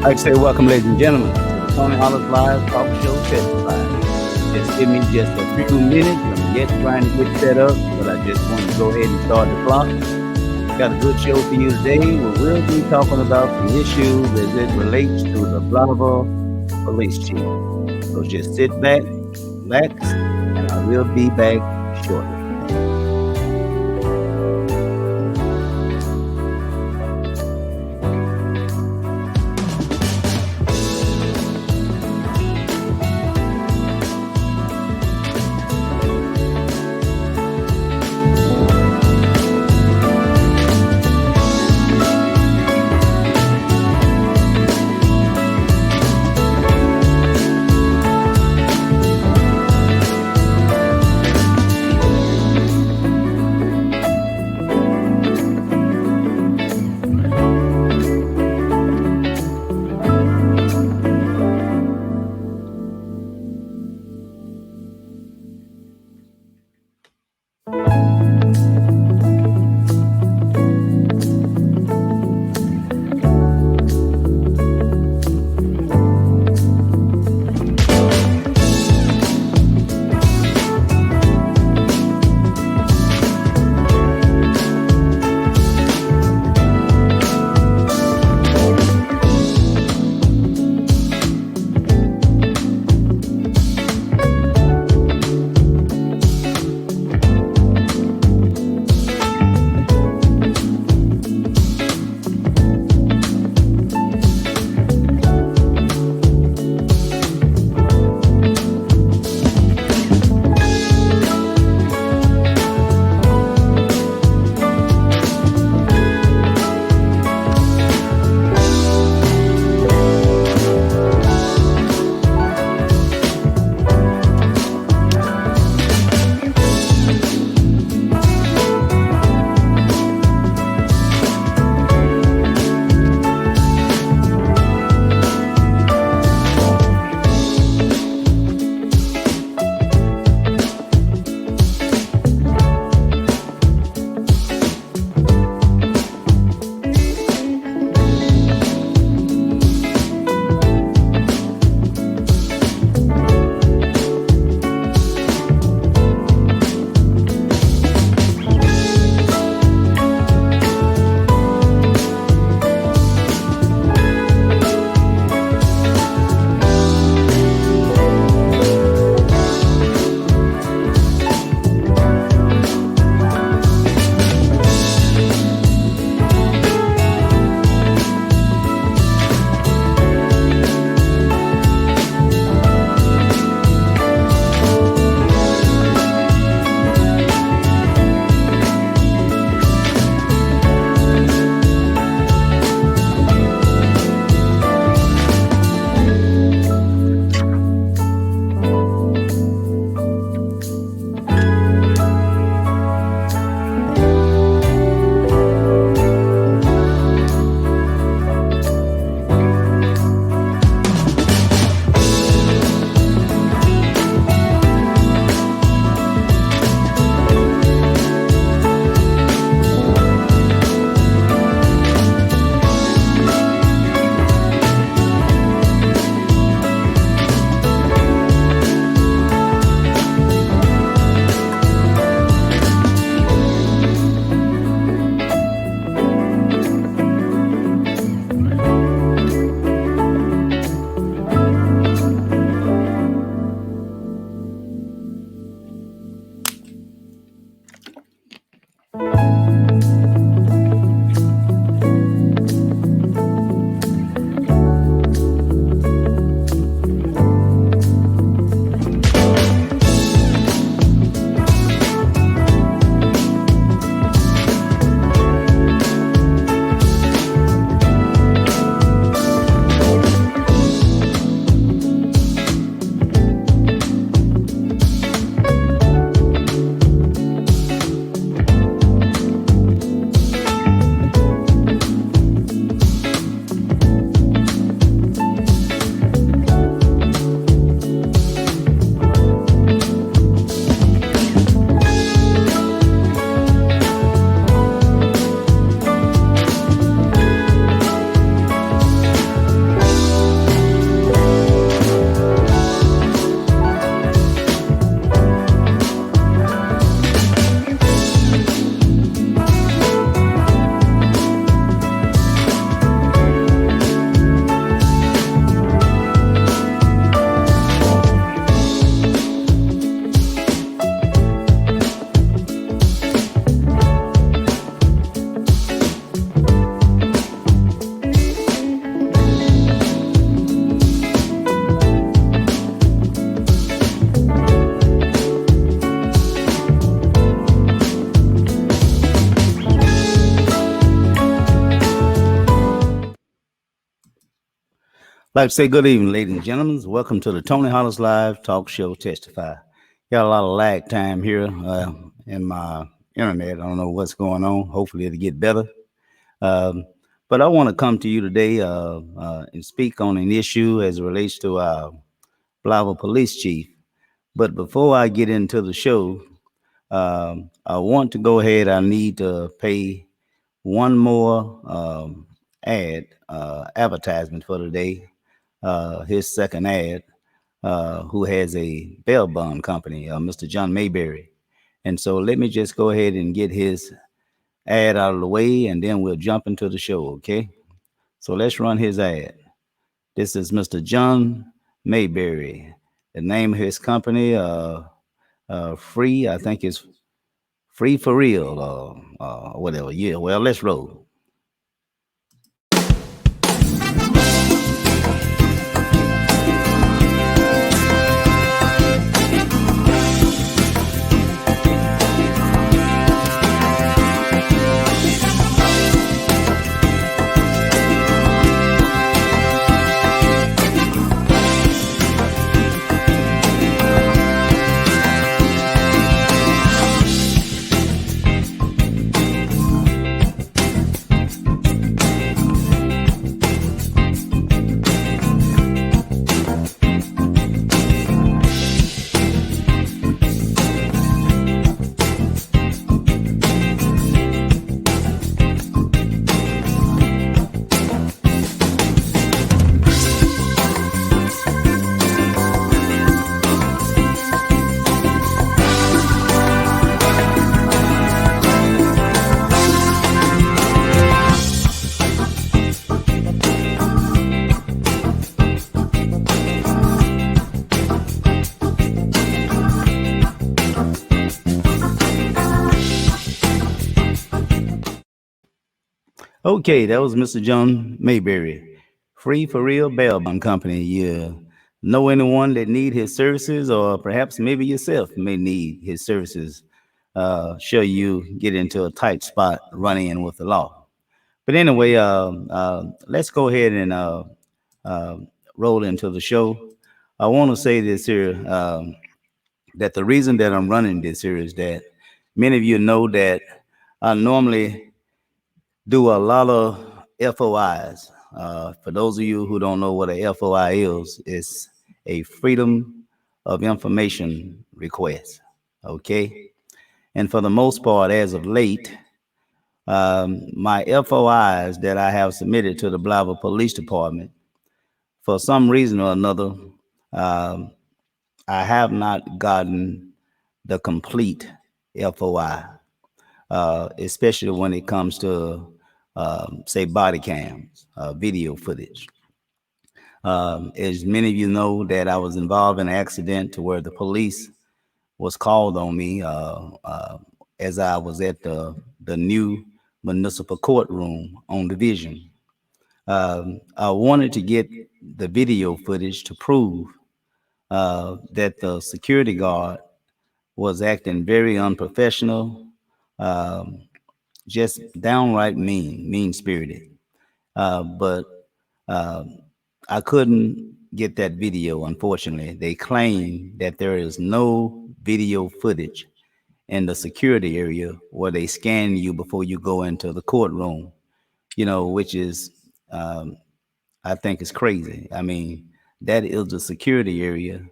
Like I say, welcome, ladies and gentlemen, to the Tony Hollis Live Talk Show Testify. Just give me just a few minutes. I'm yet trying to get set up, but I just want to go ahead and start the clock. Got a good show for you today. We'll be talking about some issues as it relates to the Blytheville police chief. So just sit back, relax, and I will be back shortly. Like to say good evening, ladies and gentlemen. Welcome to the Tony Hollis Live Talk Show Testify. Got a lot of lag time here in my internet. I don't know what's going on. Hopefully it'll get better. Um, but I want to come to you today and speak on an issue as it relates to our Blytheville police chief. But before I get into the show, I want to go ahead. I need to pay one more advertisement for today. His second ad, who has a bail bond company, Mr. John Mayberry. And so let me just go ahead and get his ad out of the way, and then we'll jump into the show, okay? So let's run his ad. This is Mr. John Mayberry. The name of his company, Free, I think it's Free for Real, whatever. Yeah, well, let's roll. Okay, that was Mr. John Mayberry, Free for Real Bail Bond Company. You know anyone that need his services, or perhaps maybe yourself may need his services? Sure, you get into a tight spot, run in with the law. But anyway, let's go ahead and uh, roll into the show. I want to say this here that the reason that I'm running this here is that many of you know that I normally do a lot of FOIs. For those of you who don't know what a FOI is, it's a Freedom of Information request. Okay. And for the most part, as of late, my FOIs that I have submitted to the Blytheville Police Department, for some reason or another, um, I have not gotten the complete FOI, especially when it comes to, say, body cams, video footage. As many of you know, that I was involved in an accident to where the police was called on me as I was at the new municipal courtroom on Division. I wanted to get the video footage to prove that the security guard was acting very unprofessional, um, just downright mean spirited. But I couldn't get that video, unfortunately. They claim that there is no video footage in the security area where they scan you before you go into the courtroom, which is, um, I think, is crazy. I mean, that is the security area.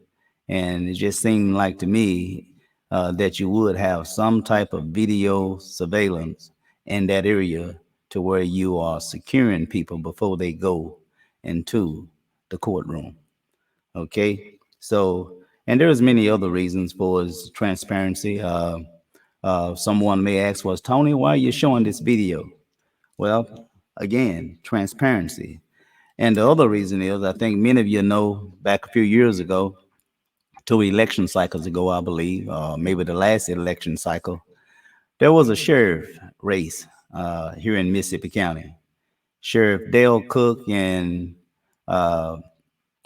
And it just seemed like to me that you would have some type of video surveillance in that area to where you are securing people before they go into the courtroom. Okay. So, and there's many other reasons for his transparency. Someone may ask, "Was Tony, why are you showing this video?" Well, again, transparency. And the other reason is, I think many of you know, back a few years ago, 2 election cycles ago, I believe, maybe the last election cycle, there was a sheriff race here in Mississippi County. Sheriff Dale Cook and uh,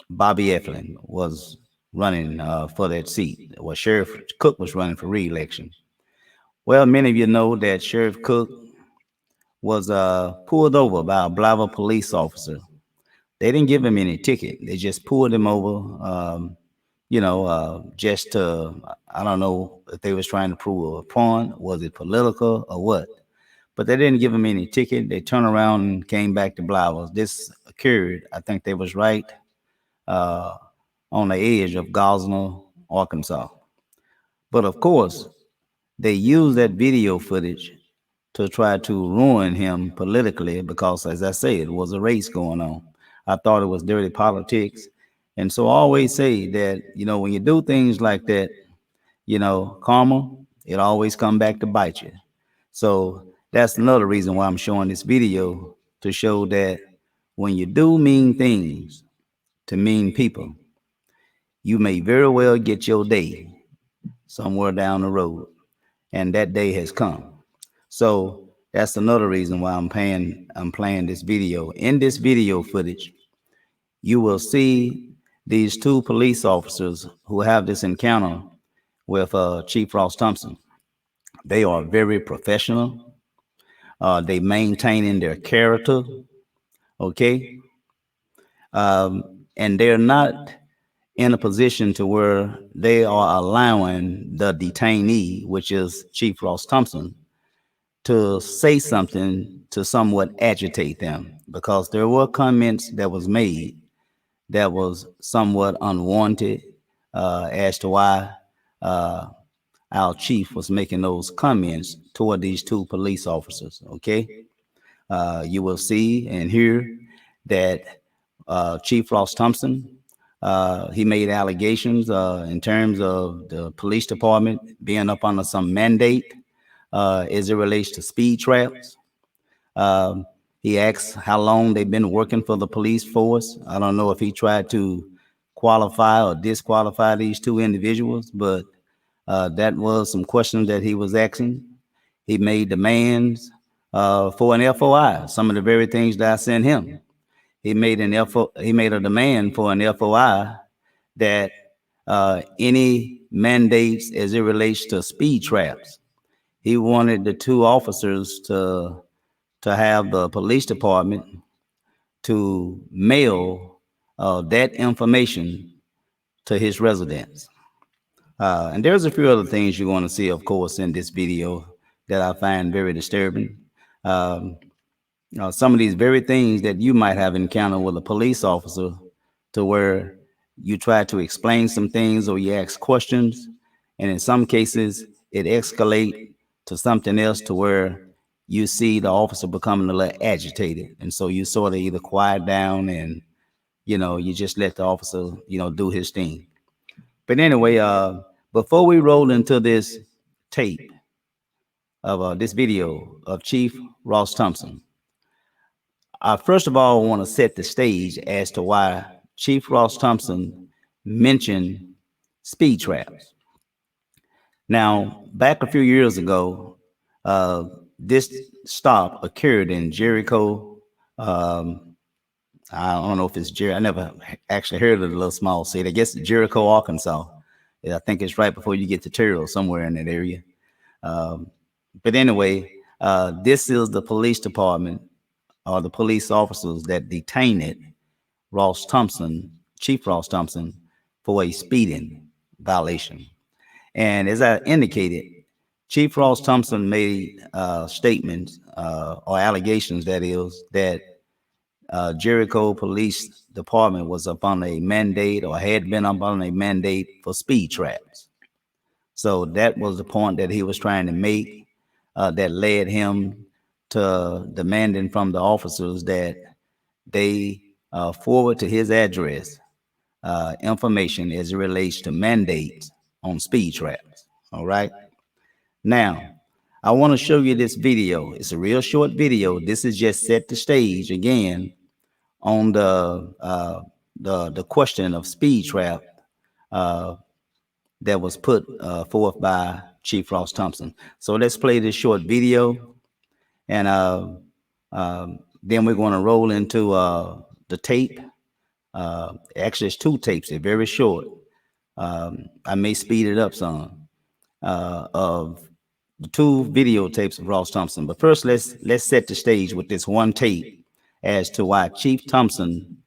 Bobby Eflin was running for that seat. Well, Sheriff Cook was running for re-election. Well, many of you know that Sheriff Cook was pulled over by a Blytheville police officer They didn't give him any ticket. They just pulled him over, just to, I don't know if they was trying to prove a point, was it political or what? But they didn't give him any ticket. They turned around and came back to Blytheville. This occurred, I think they was right uh, on the edge of Gosnell, Arkansas. But of course, they used that video footage to try to ruin him politically because, as I said, it was a race going on. I thought it was dirty politics. And so I always say that, when you do things like that, karma, it always come back to bite you. So that's another reason why I'm showing this video, to show that when you do mean things to mean people, you may very well get your day somewhere down the road. And that day has come. So that's another reason why I'm playing this video. In this video footage, you will see these two police officers who have this encounter with Chief Ross Thompson. They are very professional. They maintaining their character, okay? And they're not in a position to where they are allowing the detainee, which is Chief Ross Thompson, to say something to somewhat agitate them, because there were comments that was made that was somewhat unwanted, as to why uh, our chief was making those comments toward these two police officers. Okay, you will see and hear that Chief Ross Thompson, he made allegations in terms of the police department being up under some mandate as it relates to speed traps. Um, he asked how long they've been working for the police force. I don't know if he tried to qualify or disqualify these two individuals, but that was some questions that he was asking. He made demands for an FOI, some of the very things that I sent him. He made he made a demand for an FOI that any mandates as it relates to speed traps. He wanted the two officers to have the police department to mail that information to his residence. And there's a few other things you're going to see, of course, in this video that I find very disturbing. Um, some of these very things that you might have encountered with a police officer, to where you try to explain some things or you ask questions, and in some cases it escalate to something else, to where you see the officer becoming a little agitated, and so you sort of either quiet down and you just let the officer do his thing. But anyway, before we roll into this tape of this video of Chief Ross Thompson, I first of all want to set the stage as to why Chief Ross Thompson mentioned speed traps. Now, back a few years ago, this stop occurred in Jericho. I don't know if it's Jericho. I never actually heard of the little small city. I guess Jericho, Arkansas. Yeah, I think it's right before you get to Terrell, somewhere in that area. But anyway, this is the police department, or the police officers that detained Ross Thompson, Chief Ross Thompson, for a speeding violation. And as I indicated, Chief Ross Thompson made statements or allegations, that is, that Jericho Police Department was up on a mandate, or had been up on a mandate for speed traps. So that was the point that he was trying to make, that led him to demanding from the officers that they forward to his address information as it relates to mandates on speed traps. All right. Now, I want to show you this video. It's a real short video. This is just set the stage again on the question of speed trap that was put forth by Chief Ross Thompson. So let's play this short video, and then we're going to roll into the tape. Actually, it's two tapes. They're very short. I may speed it up some, of the two videotapes of Ross Thompson. But first, let's set the stage with this one tape as to why Chief Thompson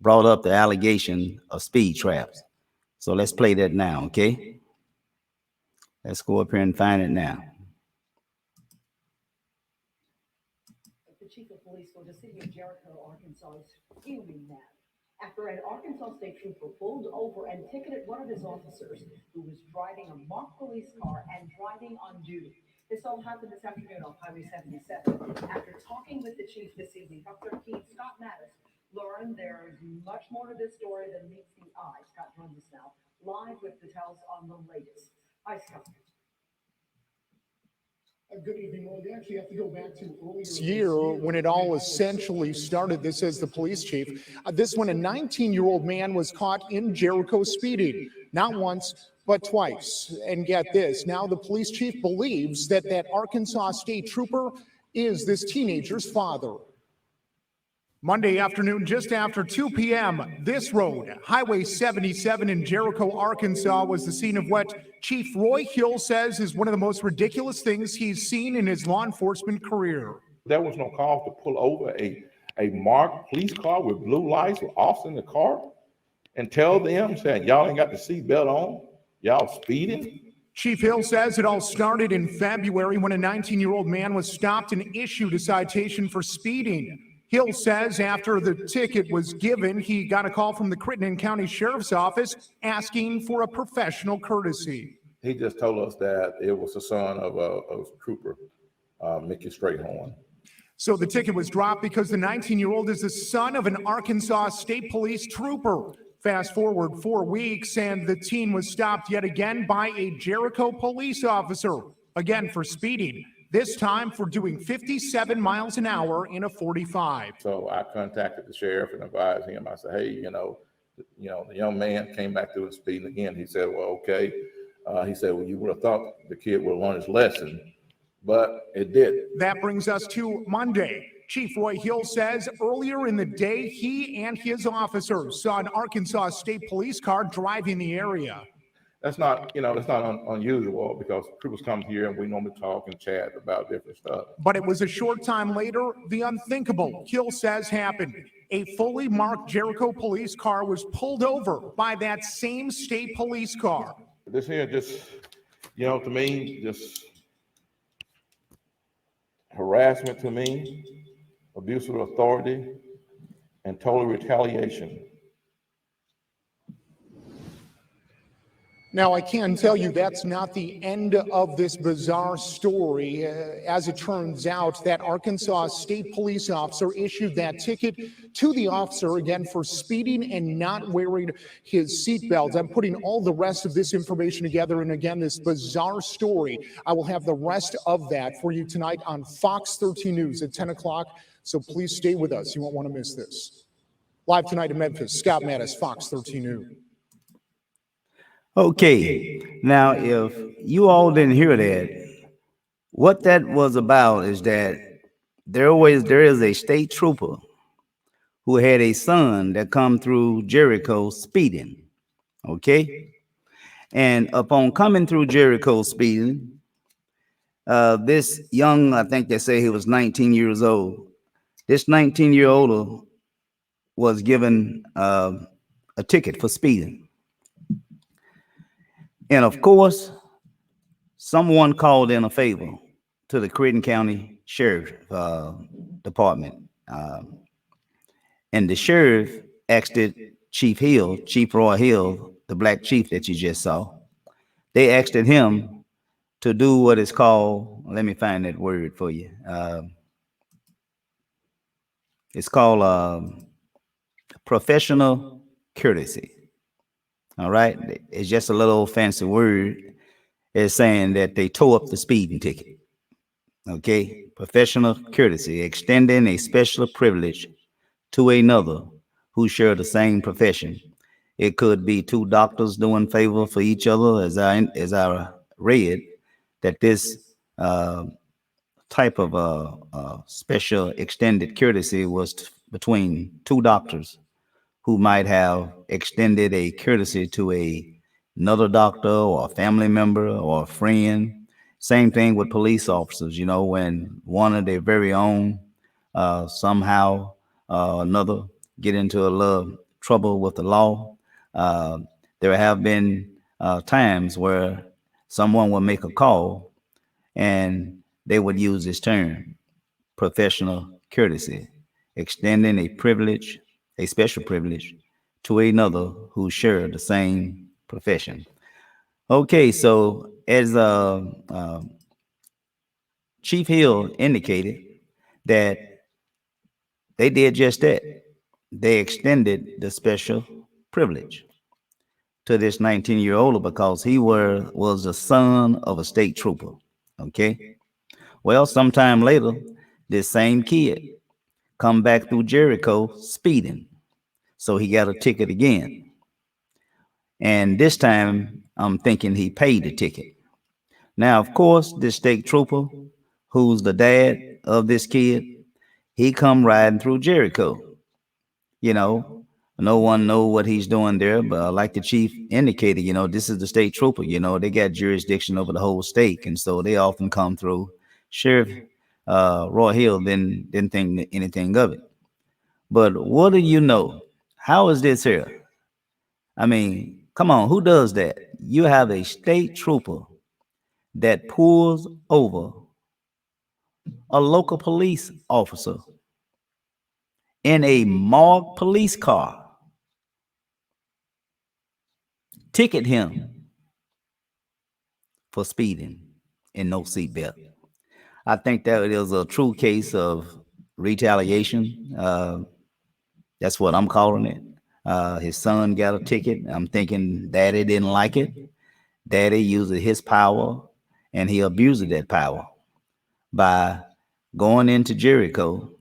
brought up the allegation of speed traps. So let's play that now, okay? Let's go up here and find it now. The chief of police for the city of Jericho, Arkansas, is fuming mad after an Arkansas state trooper pulled over and ticketed one of his officers who was driving a marked police car and driving on duty. This all happened this afternoon on Highway 77. After talking with the chief this evening, Dr. Keith Scott Mattis learned there is much more to this story than meets the eye. Scott joins us now live with details on the latest. Hi, Scott. Good evening. Well, you actually have to go back to earlier this year when it all essentially started. This is the police chief. This when a 19-year-old man was caught in Jericho speeding, not once, but twice. And get this, now the police chief believes that that Arkansas state trooper is this teenager's father. Monday afternoon, just after 2 p.m., this road, Highway 77 in Jericho, Arkansas, was the scene of what Chief Roy Hill says is one of the most ridiculous things he's seen in his law enforcement career. There was no cause to pull over a marked police car with blue lights with officers in the car and tell them, saying, y'all ain't got the seatbelt on, y'all speeding. Chief Hill says it all started in February when a 19-year-old man was stopped and issued a citation for speeding. Hill says after the ticket was given, he got a call from the Crittenden County Sheriff's Office asking for a professional courtesy. He just told us that it was the son of a trooper, Mickey Strayhorn. So the ticket was dropped because the 19-year-old is the son of an Arkansas State Police trooper. Fast forward 4 weeks, and the teen was stopped yet again by a Jericho police officer, again for speeding. This time for doing 57 miles an hour in a 45. So I contacted the sheriff and advised him. I said, hey, the young man came back to the speeding again. He said, well, okay. He said, well, you would have thought the kid would have learned his lesson, but it didn't. That brings us to Monday. Chief Roy Hill says earlier in the day, he and his officers saw an Arkansas State Police car driving the area. That's not, that's not unusual because troopers come here and we normally talk and chat about different stuff. But it was a short time later, the unthinkable, Hill says, happened. A fully marked Jericho police car was pulled over by that same state police car. This here just, to me, just harassment to me, abuse of authority, and total retaliation. Now, I can tell you that's not the end of this bizarre story. As it turns out, that Arkansas State Police officer issued that ticket to the officer, again, for speeding and not wearing his seatbelt. I'm putting all the rest of this information together, and again, this bizarre story. I will have the rest of that for you tonight on Fox 13 News at 10 o'clock, so please stay with us. You won't want to miss this. Live tonight in Memphis, Scott Mattis, Fox 13 News. Okay, now if you all didn't hear that, what that was about is that there is a state trooper who had a son that come through Jericho speeding, okay? And upon coming through Jericho speeding, this young, I think they say he was 19 years old, this 19-year-old was given a ticket for speeding. And of course, someone called in a favor to the Crittenden County Sheriff Department. And the sheriff asked Chief Roy Hill, the black chief that you just saw, they asked him to do what is called, let me find that word for you. It's called professional courtesy. All right, it's just a little fancy word. It's saying that they tore up the speeding ticket. Okay, professional courtesy, extending a special privilege to another who share the same profession. It could be two doctors doing favor for each other, as I read that this type of special extended courtesy was between two doctors who might have extended a courtesy to another doctor or a family member or a friend. Same thing with police officers, when one of their very own somehow another get into a little trouble with the law. Uh, there have been times where someone will make a call and they would use this term, professional courtesy, extending a special privilege, to another who shared the same profession. Okay, so as Chief Hill indicated, that they did just that. They extended the special privilege to this 19-year-old because he was the son of a state trooper. Okay. Well, sometime later, this same kid come back through Jericho speeding. So he got a ticket again. And this time I'm thinking he paid the ticket. Now, of course, this state trooper, who's the dad of this kid, he come riding through Jericho. You know, no one know what he's doing there, but like the chief indicated, this is the state trooper. They got jurisdiction over the whole state, and so they often come through. Sheriff Roy Hill didn't think anything of it. But what do you know? How is this here? I mean, come on, who does that? You have a state trooper that pulls over a local police officer in a marked police car, ticket him for speeding and no seatbelt. I think that is a true case of retaliation. That's what I'm calling it. His son got a ticket. I'm thinking daddy didn't like it. Daddy used his power and he abused that power by going into Jericho,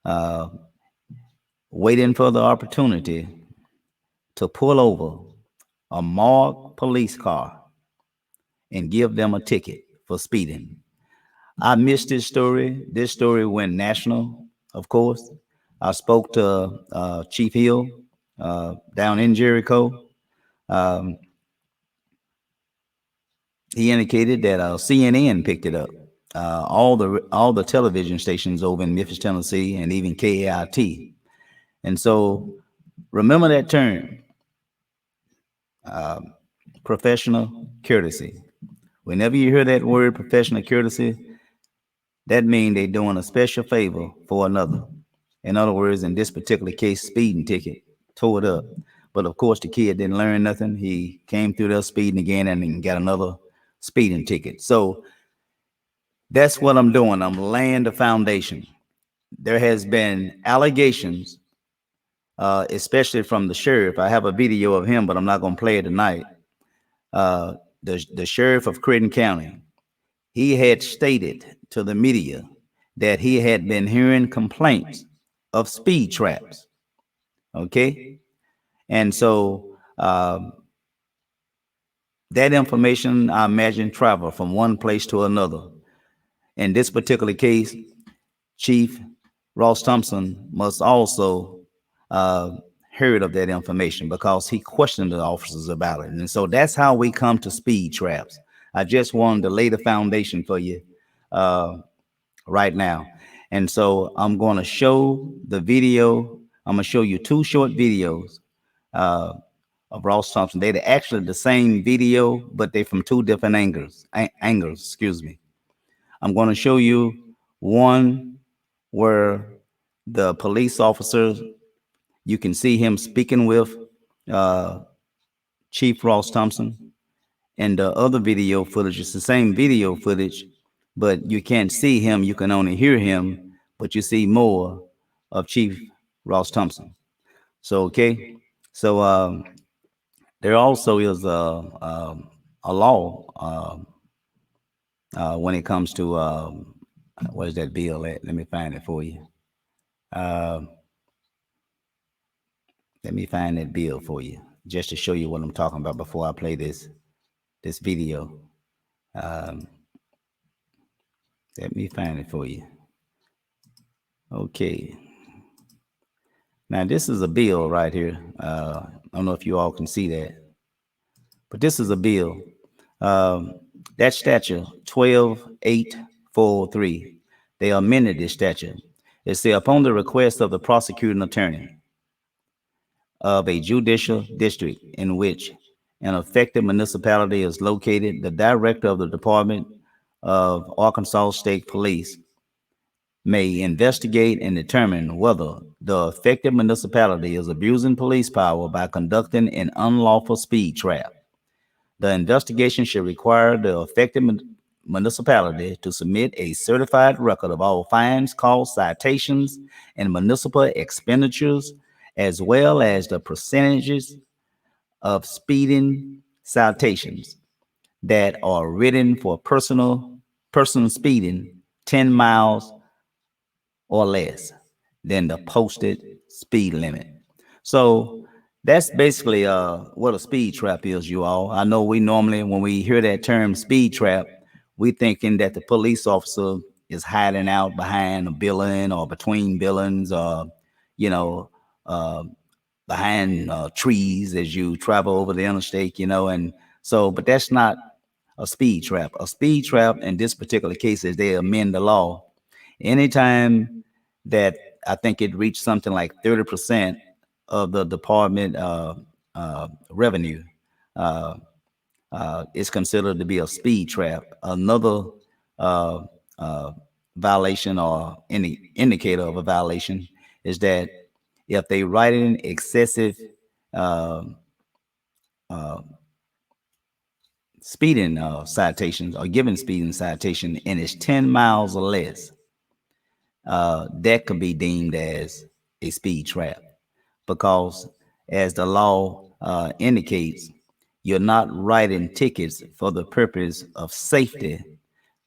uh, waiting for the opportunity to pull over a marked police car and give them a ticket for speeding. I missed this story. This story went national, of course. I spoke to Chief Hill down in Jericho. Um, he indicated that CNN picked it up. All the television stations over in Memphis, Tennessee, and even KAIT. And so, remember that term, professional courtesy. Whenever you hear that word, professional courtesy, that means they're doing a special favor for another. In other words, in this particular case, speeding ticket, tore it up. But of course, the kid didn't learn nothing. He came through there speeding again and got another speeding ticket. So that's what I'm doing. I'm laying the foundation. There has been allegations, especially from the sheriff. I have a video of him, but I'm not going to play it tonight. The sheriff of Creighton County, he had stated to the media that he had been hearing complaints of speed traps. Okay. And so that information, I imagine, traveled from one place to another. In this particular case, Chief Ross Thompson must also heard of that information because he questioned the officers about it. And so that's how we come to speed traps. I just wanted to lay the foundation for you right now. And so I'm going to show the video. I'm going to show you two short videos of Ross Thompson. They're actually the same video, but they're from two different angles. Excuse me. I'm going to show you one where the police officers, you can see him speaking with Chief Ross Thompson. And the other video footage is the same video footage, but you can't see him. You can only hear him, but you see more of Chief Ross Thompson. So, okay. So there also is a law when it comes to where's that bill at? Let me find it for you. Let me find that bill for you, just to show you what I'm talking about before I play this video. Let me find it for you. Okay. Now this is a bill right here. I don't know if you all can see that, but this is a bill. That statute 12843. They amended this statute. It says, upon the request of the prosecuting attorney, of a judicial district in which an affected municipality is located, the director of the Department of Arkansas State Police may investigate and determine whether the affected municipality is abusing police power by conducting an unlawful speed trap. The investigation should require the affected municipality to submit a certified record of all fines, calls, citations, and municipal expenditures, as well as the percentages of speeding citations that are written for person speeding 10 miles or less than the posted speed limit. So that's basically what a speed trap is, you all. I know we normally, when we hear that term speed trap, we thinking that the police officer is hiding out behind a building or between buildings or, you know, uh, behind trees as you travel over the interstate, and so, but that's not a speed trap. A speed trap in this particular case is they amend the law. Anytime that I think it reached something like 30% of the department revenue uh, is considered to be a speed trap. Another uh, uh, violation or any indicator of a violation is that if they write in excessive uh, uh, speeding citations or giving speeding citation and it's 10 miles or less, that could be deemed as a speed trap because, as the law indicates, you're not writing tickets for the purpose of safety,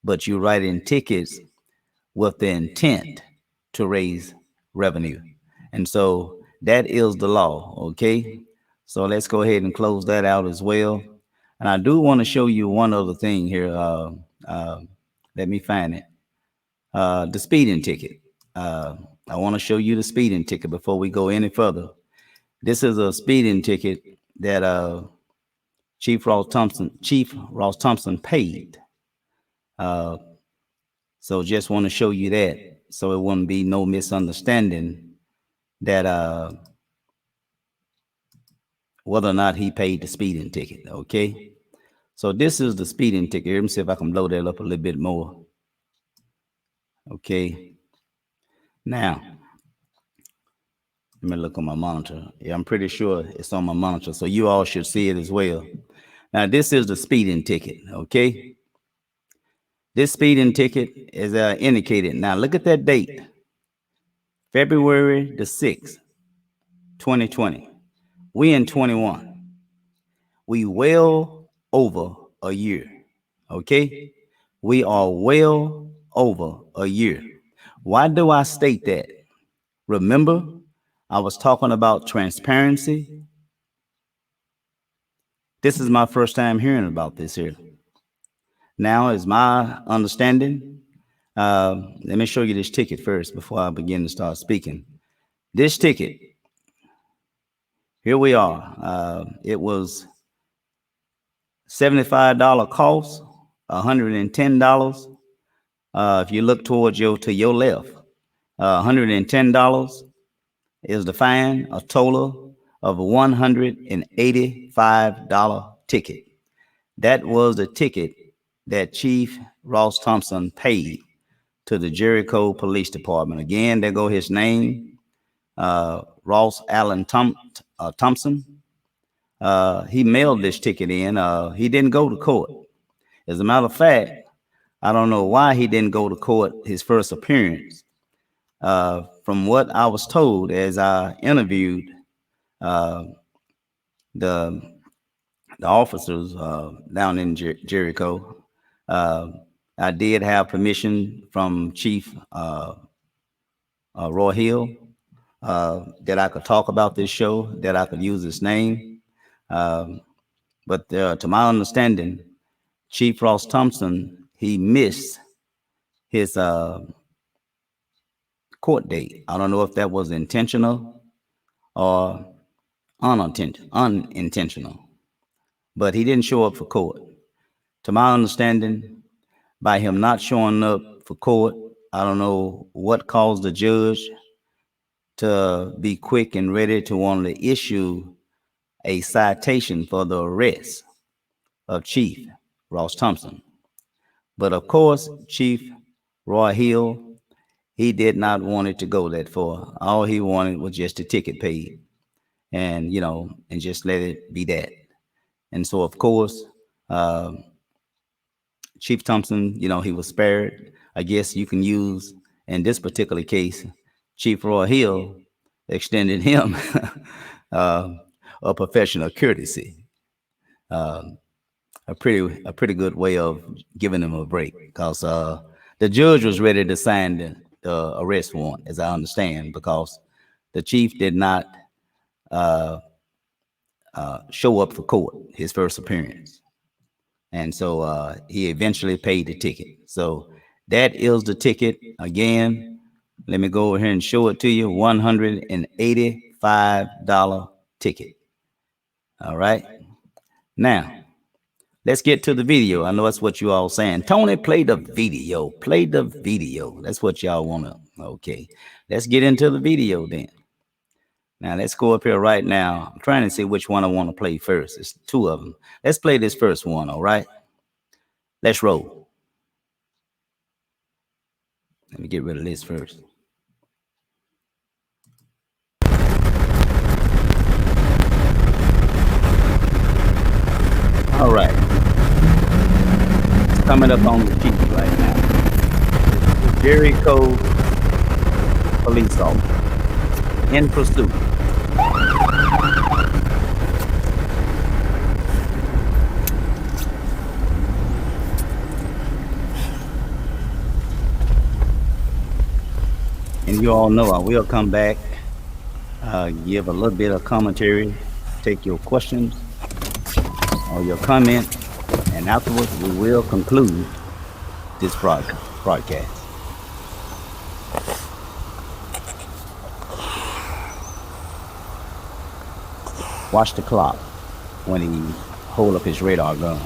but you're writing tickets with the intent to raise revenue. And so that is the law, okay? So let's go ahead and close that out as well. And I do want to show you one other thing here. Let me find it. The speeding ticket. I want to show you the speeding ticket before we go any further. This is a speeding ticket that Chief Ross Thompson paid. So just want to show you that so it wouldn't be no misunderstanding that whether or not he paid the speeding ticket, okay? So this is the speeding ticket. Let me see if I can blow that up a little bit more. Okay. Now, let me look on my monitor. Yeah, I'm pretty sure it's on my monitor, so you all should see it as well. Now, this is the speeding ticket, okay? This speeding ticket is indicated. Now, look at that date. February the 6th, 2020. We in 21. We well over a year, okay? We are well over a year. Why do I state that? Remember, I was talking about transparency. This is my first time hearing about this here. Now is my understanding. Let me show you this ticket first before I begin to start speaking. This ticket, here we are. It was $75 cost, $110. If you look towards to your left, $110 is the fine, a total of a $185 ticket. That was the ticket that Chief Ross Thompson paid to the Jericho Police Department. Again, there go his name, Ross Allen Thompson. He mailed this ticket in. He didn't go to court. As a matter of fact, I don't know why he didn't go to court his first appearance. From what I was told as I interviewed the officers down in Jericho, I did have permission from Chief Roy Hill that I could talk about this show, that I could use his name. But to my understanding, Chief Ross Thompson, he missed his court date. I don't know if that was intentional or unintentional, but he didn't show up for court. To my understanding, by him not showing up for court, I don't know what caused the judge to be quick and ready to want to issue a citation for the arrest of Chief Ross Thompson. But of course, Chief Roy Hill, he did not want it to go that far. All he wanted was just a ticket paid, and and just let it be that. And so, of course, uh, Chief Thompson, he was spared. I guess you can use in this particular case, Chief Roy Hill extended him uh, a professional courtesy, uh, a pretty good way of giving him a break, because the judge was ready to sign the arrest warrant, as I understand, because the chief did not uh, show up for court his first appearance, and so he eventually paid the ticket. So that is the ticket again. Let me go over here and show it to you. $185 ticket. All right. Now, let's get to the video. I know that's what you all saying. Tony, play the video. Play the video. That's what y'all want to. Okay. Let's get into the video then. Now, let's go up here right now. I'm trying to see which one I want to play first. It's two of them. Let's play this first one, all right? Let's roll. Let me get rid of this first. All right. It's coming up on the TV right now. The Jericho police officer in pursuit. And you all know I will come back, give a little bit of commentary, take your questions or your comment, and afterwards we will conclude this broadcast. Watch the clock when he hold up his radar gun.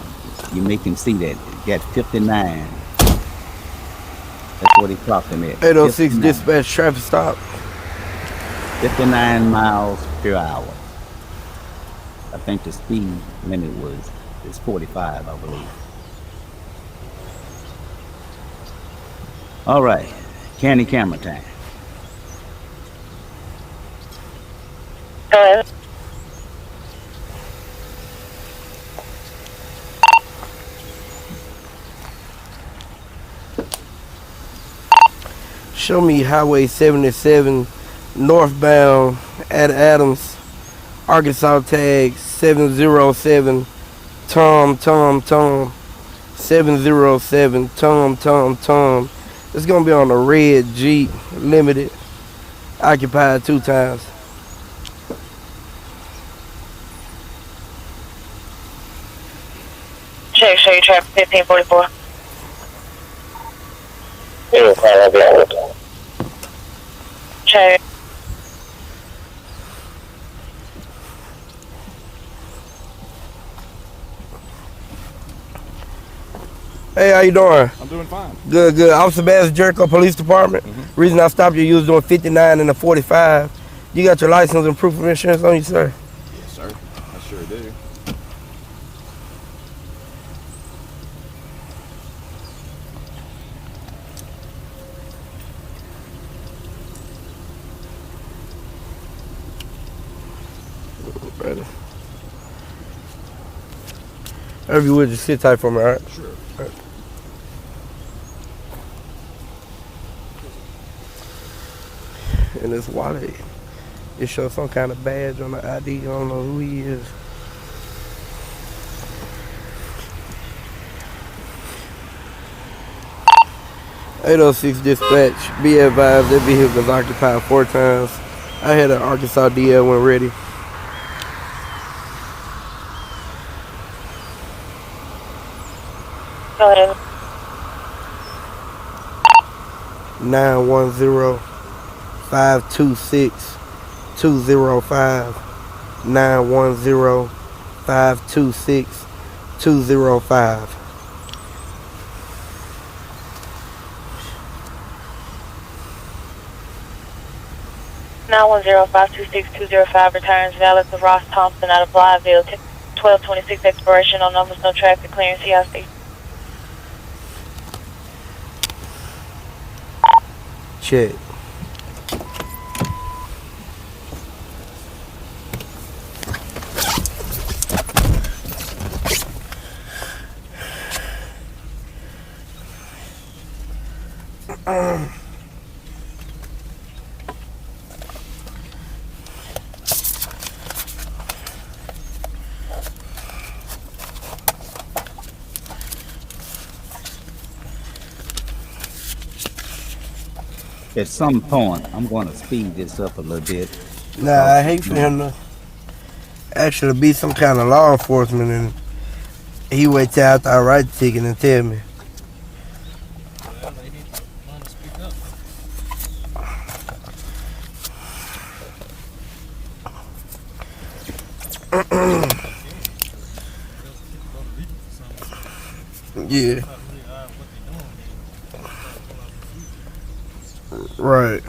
You make him see that. He got 59. That's what he clocked him at. 806 dispatch traffic stop. 59 miles per hour. I think the speed limit is 45, I believe. All right, candy camera time. Show me Highway 77 northbound at Adams, Arkansas, tag 707 Tom 707 Tom. It's gonna be on a red Jeep Limited, occupied 2 times. Check, show you traffic 1544. Check. Hey, how you doing? I'm doing fine. Good. Officer Bass, Jericho Police Department. Reason I stopped you was doing 59 and a 45. You got your license and proof of insurance on you, sir? Yes, sir. I sure do. Ready. If you would, just sit tight for me, all right? Sure. All right. In this wallet, it shows some kind of badge on the ID. I don't know who he is. .806 dispatch. Be advised that vehicle was occupied 4 times. I had an Arkansas DL when ready. Go ahead. 910-526-205. 910-526-205. 910-526-205 returns valid to Ross Thompson out of Blytheville. 1226 expiration on numbers, no traffic, clearance CIC. Check. At some point, I'm going to speed this up a little bit. Nah, I hate for him to actually be some kind of law enforcement and he wait till after I write the ticket and tell me. Yeah. Right.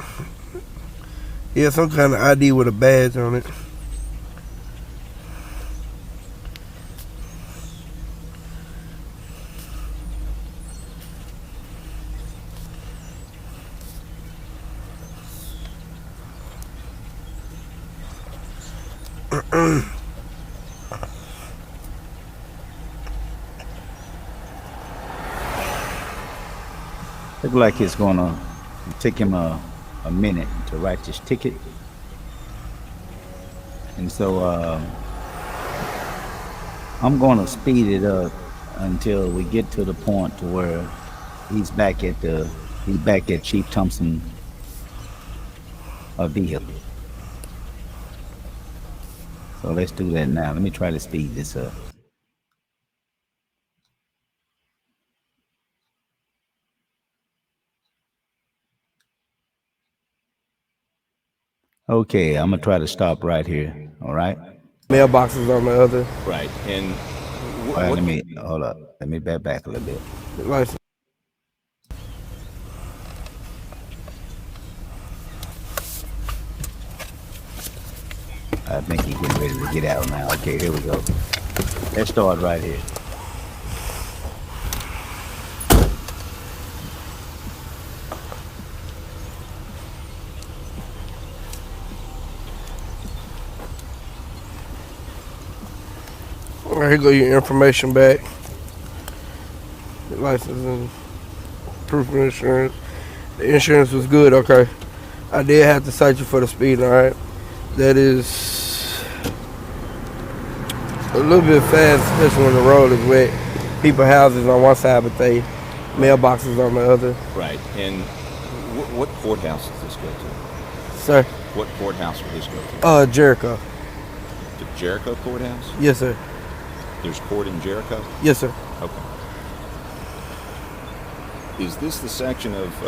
Yeah, some kind of ID with a badge on it. Look like it's gonna take him a minute to write this ticket. And so I'm gonna speed it up until we get to the point to where he's back at Chief Thompson vehicle. So let's do that now. Let me try to speed this up. Okay, I'm gonna try to stop right here. All right. Mailboxes on the other. Right. And All right, let me hold up. Let me back a little bit. License. I think he's getting ready to get out now. Okay, here we go. Let's start right here. All right, here go your information back. Your license and proof of insurance. The insurance was good, okay. I did have to cite you for the speed, all right. That is a little bit fast, especially when the road is wet. People houses on one side, but they mailboxes on the other. right. And what courthouse does this go to? Sir, What courthouse will this go to? Jericho. The Jericho courthouse? Yes, sir. There's court in Jericho? Yes, sir. Okay. Is this the section of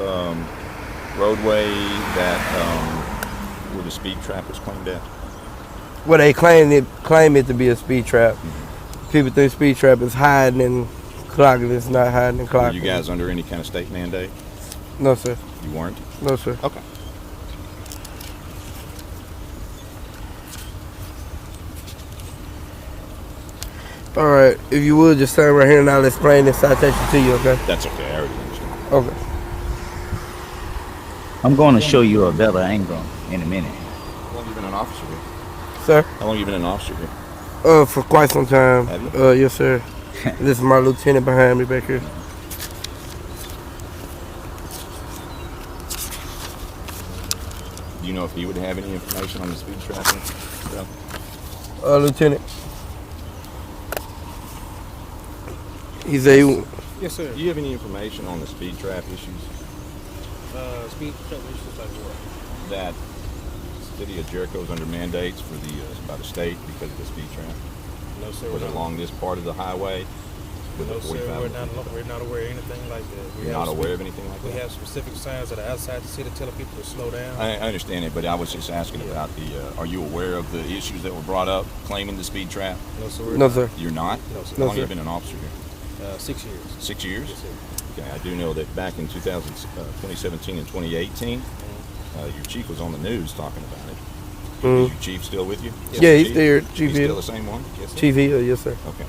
roadway that where the speed trap was claimed at? Well, they claim it to be a speed trap. People think speed trap is hiding and clocking. It's not hiding and Were clocking. you guys under any kind of state mandate? No, sir. You weren't? No, sir. Okay. All right. If you would, just stand right here and I'll explain this citation to you, okay? That's okay. I already understand. Okay. I'm going to show you a better angle in a minute. How long have you been an officer here? Sir? How long have you been an officer here? For quite some time. Have you? Yes, sir. This is my lieutenant behind me back here. Do you know if he would have any information on the speed trap? Yeah. Lieutenant. He's a. Yes, sir. Do you have any information on the speed trap issues? Speed trap issues like what? That city of Jericho is under mandates for by the state because of the speed trap? No, sir. Was it along this part of the highway? With No, the sir. 45? We're not aware of anything like that. You're not aware of anything like We that? have specific signs that are outside the city telling people to slow down. I understand it, but I was just asking about are you aware of the issues that were brought up claiming the speed trap? No, sir. No, sir. You're not? No, sir. How No, long sir. have you been an officer here? 6 years. 6 years? Yes, sir. Okay, I do know that back in 2017 and 2018, your chief was on the news talking about it. Mm. Is your chief still with you? Yeah, he's there. He's Chief still Hill. the same one? Yes, sir. Chief Hill, yes, sir. Okay.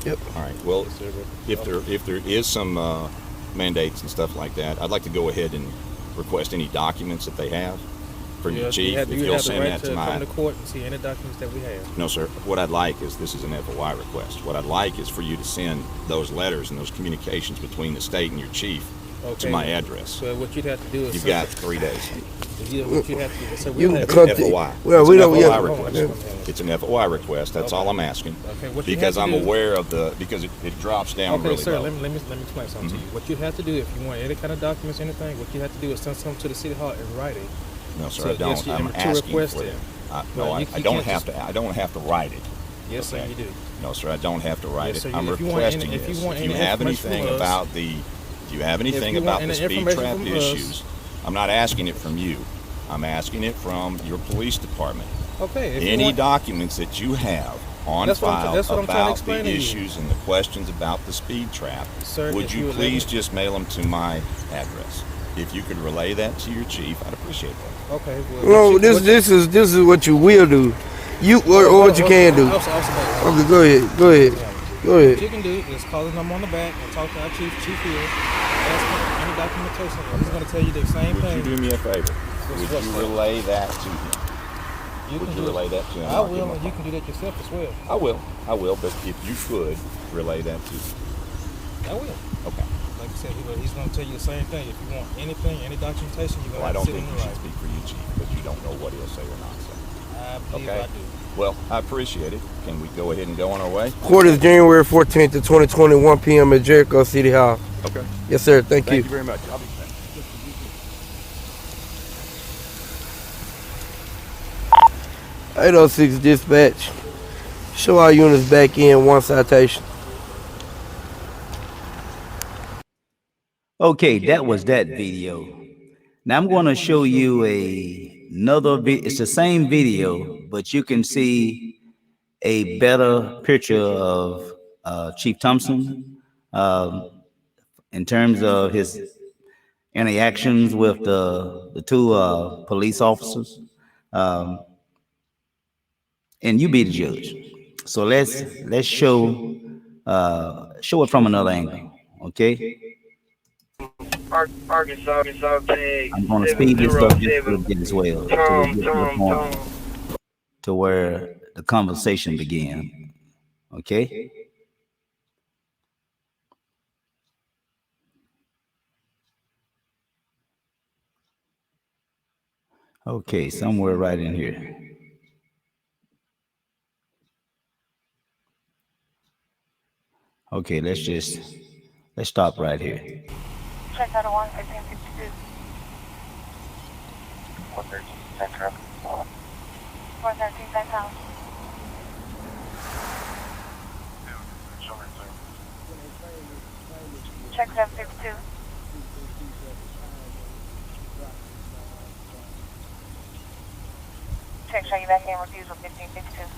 Yep. All right. Well, Yes, sir. if there is some mandates and stuff like that, I'd like to go ahead and request any documents that they have for your chief. If you'll send that to my come to court and see any documents that we have. No, sir. What I'd like is, this is an FOI request. What I'd like is for you to send those letters and those communications between the state and your chief to my address. So what you'd have to do is You've got 3 days. what you have to do. So You we'll can have come to- FOI. Well, It's we an don't. FOI Yeah. request. It's an FOI request. That's all I'm asking. Okay, what you Because have I'm to do- aware of because it drops down Okay, really sir, low. let me explain something to you. What you have to do if you want any kind of documents, anything, what you have to do is send something to the city hall in writing. No, sir, So, I don't. yes, you- I'm to asking request for it. them. Well, No, you I don't can't have just- to. I don't have to write it. Yes, sir, Okay. you do. No, sir, I don't have to write Yes, it. sir, I'm if you want requesting any- if you this. want If you any have information anything from us- about the, if you have anything you about want the any speed information trap from us- issues, I'm not asking it from you. I'm asking it from your police department. Okay. If you Any want, documents that you have on That's what I'm- file that's what I'm trying to about explain the to you. issues and the questions about the speed trap, Sir, would if you you would let please me- just mail them to my address? If you could relay that to your chief, I'd appreciate that. okay. No, this is what you will do. You or what you can do. Okay, go ahead. Go ahead. Go What ahead. you can do is call the number on the back and talk to our chief, Chief Hill, ask him any documentation. He's going to tell you the same Would thing. you do me a favor? Would what's you that? relay that to him? You Would can you do it. relay that to him? I I'll give will, him a and you call. can do that yourself as well. I will, but if you could relay that to him. I will. Okay. Like I said, he's going to tell you the same thing. If you want anything, any documentation, you're Well, I going to don't have to sit think in you the should right. speak for you, chief, but you don't know what he'll say or not say. I believe Okay. I do. Well, I appreciate it. Can we go ahead and go on our way? Court is January 14th to 2020, 1 p.m. at Jericho City Hall. Okay. Yes, sir. Thank you. Thank you very much. I'll be back. 806 dispatch. Show our units back in, 1 citation. Okay, that was that video. Now I'm going to show you another video. It's the same video, but you can see a better picture of Chief Thompson in terms of his interactions with the two police officers. And you be the judge. So let's show it from another angle, okay? Arkansas, I'm gonna speed this up just a little bit as well, till we get to the point to where the conversation began. Okay? Okay, somewhere right in here. Okay, let's stop right here. Check out 1, 1852. 413, same house. Check 762. Check, show you back in refusal 1552.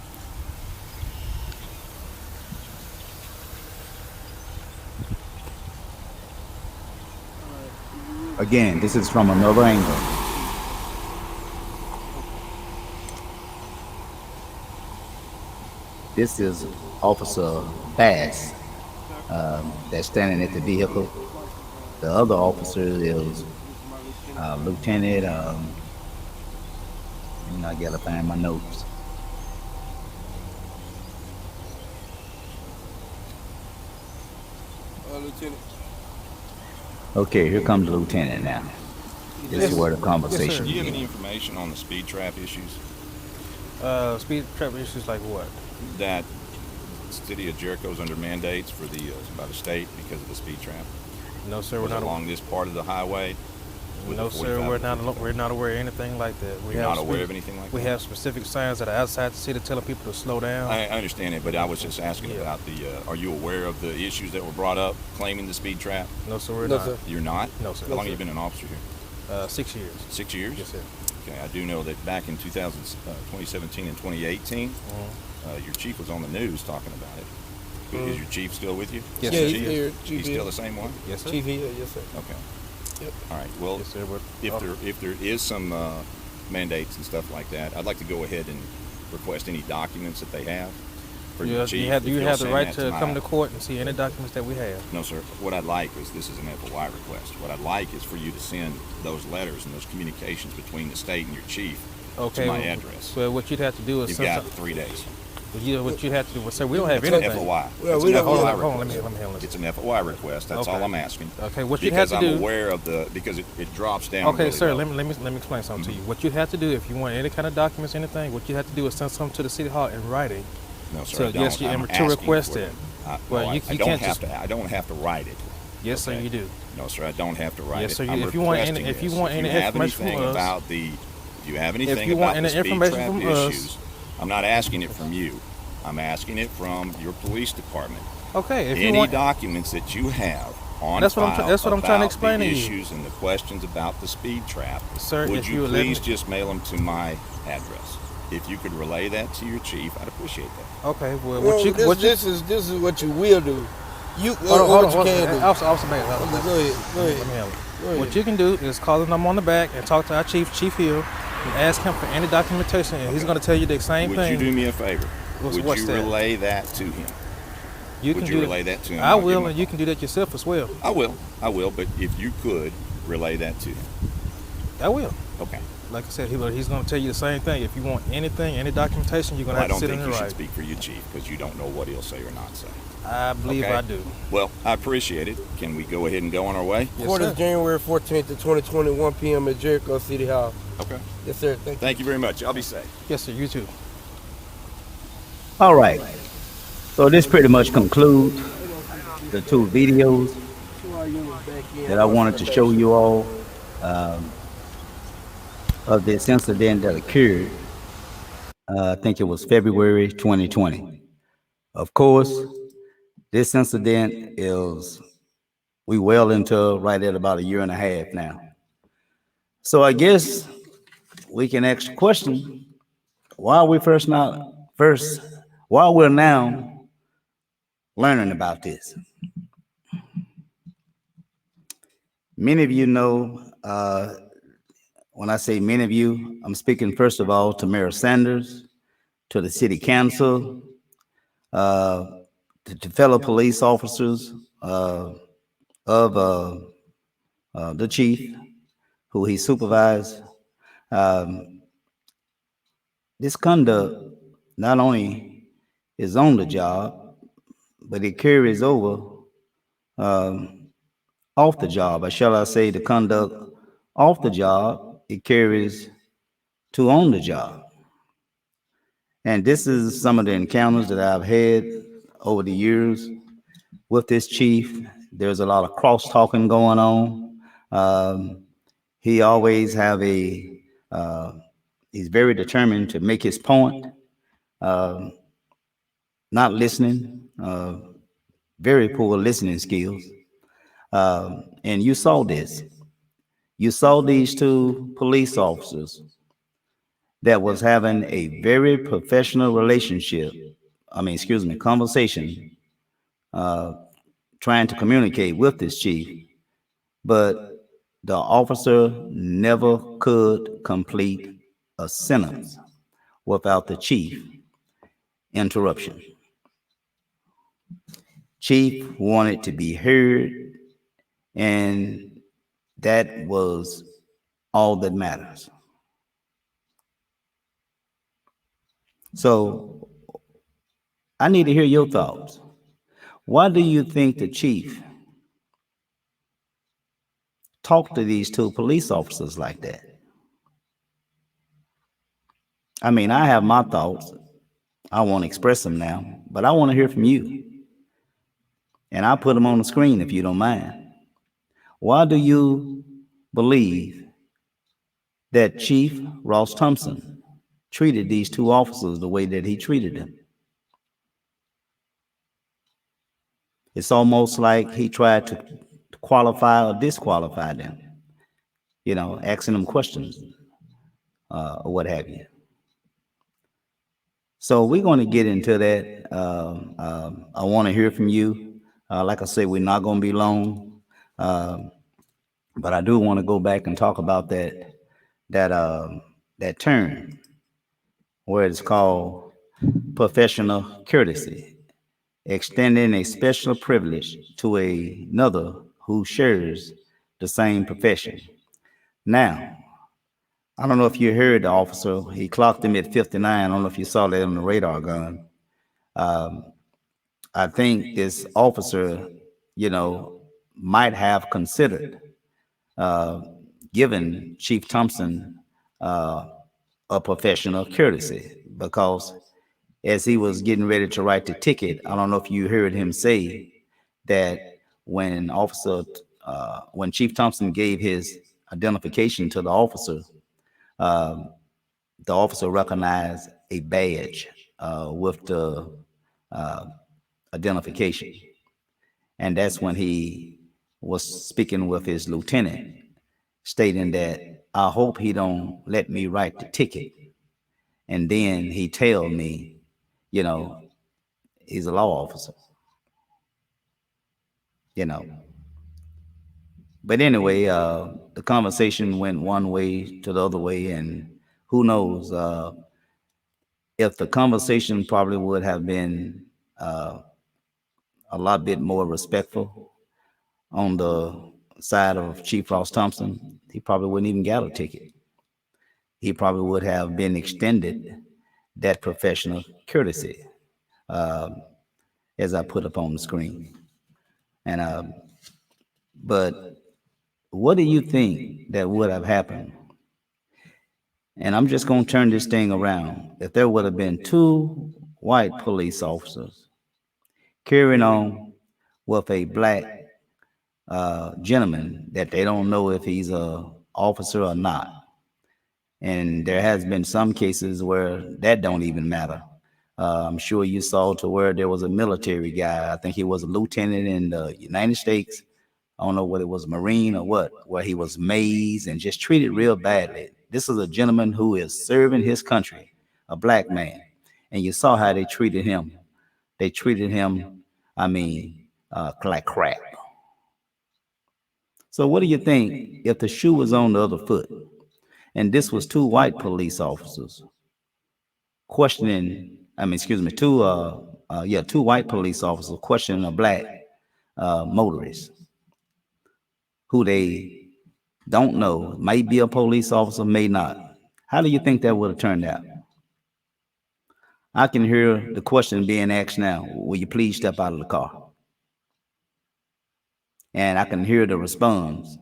Again, this is from another angle. This is Officer Bass that's standing at the vehicle. The other officer is Lieutenant. I gotta find my notes. Lieutenant. Okay, here comes the lieutenant now. This is where the Do conversation you have any begins. information on the speed trap issues Speed trap issues like what? that the city of Jericho is under mandates for by the state because of the speed trap? No, sir, we're Was it not. along this part of the highway? with No, the sir, 45 we're not aware of anything like that. You're not aware of anything like We that? have specific signs that are outside the city telling people to slow down. I understand it, but I was just asking Yeah. about are you aware of the issues that were brought up claiming the speed trap? No, sir, we're No, not. sir. You're not? No, sir. How long have you been an officer here? 6 years. 6 years? Yes, sir. Okay, I do know that back in 2017 and 2018, your chief was on the news talking about it. Is your chief still with you? Yes, Yeah, sir. he's Chief? there. He's still the same one? Yes, sir. Chief Hill, yes, sir. Okay. All right. Well, Yes, sir. But, if there is some mandates and stuff like that, I'd like to go ahead and request any documents that they have for your chief. you have If you'll the send right that to come my- to court and see any documents that we have. No, sir. What I'd like is, this is an FOI request. What I'd like is for you to send those letters and those communications between the state and your chief Okay. to my address. Well, what you'd have to do is You've got 3 days. what you'd have to do. Well, sir, we don't have It's an anything. FOI. Well, It's we an don't- FOI Hold on, request. let me handle this. It's an FOI request. That's all Okay. I'm asking. Okay, what you'd have Because to I'm do. aware of because it drops down. Okay, really sir. low. Let me explain something to you. What you have to do if you want any kind of documents, anything, what you have to do is send something to the city hall in writing. No, sir. So I don't. yes, you I'm to asking request for it. I, Well, no, you I don't can't have just. to. I don't have to write it. Yes, sir, Okay. you do. No, sir. I don't have to write Yes, it. sir, I'm if you want any- requesting if you this. want If any you have information anything from us- about the, if you have anything you want about the any speed information trap from us- issues, I'm not asking it from you. I'm asking it from your police department. Okay, if you Any want. documents that you have on That's what I'm file try- that's what I'm trying to about explain the to you. issues and the questions about the speed trap, Sir, would if you you would let please me- just mail them to my address? If you could relay that to your chief, I'd appreciate that. Okay, well, Well, what you. this is what you will do. You Hold on, what hold you on. can do. Officer Bailey, Okay, Officer go Bailey. ahead. Go ahead. Let me handle it. Go ahead. What you can do is call the number on the back and talk to our chief, Chief Hill, and ask him for any documentation, and he's going to tell you the same Would thing. you do me a favor? What's Would you that? relay that to him? You Would can you do relay that to him? I I'll give will, him a and you can do that yourself as well. I will, but if you could relay that to him. I will. Okay. Like I said, he's going to tell you the same thing. If you want anything, any documentation, you're going Well, to I have to don't sit in think the you should right. speak for your chief because you don't know what he'll say or not say. I believe Okay. I do. Well, I appreciate it. Can we go ahead and go on our way? Yes, Court sir. is January 14th to 2020, 1 p.m. at Jericho City Hall. Okay. Yes, sir. Thank you. Thank you very much. I'll be safe. Yes, sir. You too. All right. So this pretty much concludes the 2 videos that I wanted to show you all of this incident that occurred. I think it was February 2020. Of course, this incident is, we well into right at about 1.5 years now. So I guess we can ask the question, why are we why we're now learning about this? Many of you know, when I say many of you, I'm speaking first of all to Mayor Sanders, to the city council, to fellow police officers of the chief who he supervised. This conduct not only is on the job, but it carries over off the job. Or shall I say the conduct off the job, it carries to on the job. And this is some of the encounters that I've had over the years with this chief. There's a lot of cross-talking going on. He always have he's very determined to make his point, not listening, very poor listening skills. And you saw this. You saw these 2 police officers that was having a very professional relationship, conversation, trying to communicate with this chief, but the officer never could complete a sentence without the chief interruption. Chief wanted to be heard, and that was all that matters. So I need to hear your thoughts. Why do you think the chief talked to these 2 police officers like that? I mean, I have my thoughts. I want to express them now, but I want to hear from you. And I'll put them on the screen if you don't mind. Why do you believe that Chief Ross Thompson treated these 2 officers the way that he treated them? It's almost like he tried to qualify or disqualify them, asking them questions or what have you. So we're going to get into that. I want to hear from you. Like I said, we're not going to be long. But I do want to go back and talk about that that term where it's called professional courtesy, extending a special privilege to another who shares the same profession. Now, I don't know if you heard the officer. He clocked him at 59. I don't know if you saw that on the radar gun. Um, I think this officer, you know, might have considered uh, giving Chief Thompson uh, a professional courtesy because as he was getting ready to write the ticket, I don't know if you heard him say that when Chief Thompson gave his identification to um, the officer recognized a badge with the uh, identification. And that's when he was speaking with his lieutenant, stating that I hope he don't let me write the ticket. And then he tell me, you know, he's a law officer, you know. But anyway, the conversation went one way to the other way, and who knows if the conversation probably would have been uh, a lot bit more respectful on the side of Chief Ross Thompson, he probably wouldn't even get a ticket. He probably would have been extended that professional courtesy, uh, as I put up on the screen. And but what do you think that would have happened? And I'm just going to turn this thing around. If there would have been two white police officers carrying on with a black gentleman that they don't know if he's a officer or not. And there has been some cases where that don't even matter. I'm sure you saw to where there was a military guy. I think he was a lieutenant in the United States. I don't know whether it was a Marine or what, where he was mazed and just treated real badly. This is a gentleman who is serving his country, a black man. And you saw how they treated him. They treated him, I mean, like crap. So what do you think if the shoe was on the other foot? And this was two white police officers questioning, two white police officers questioning a black motorist who they don't know, may be a police officer, may not. How do you think that would have turned out? I can hear the question being asked now, will you please step out of the car? And I can hear the response,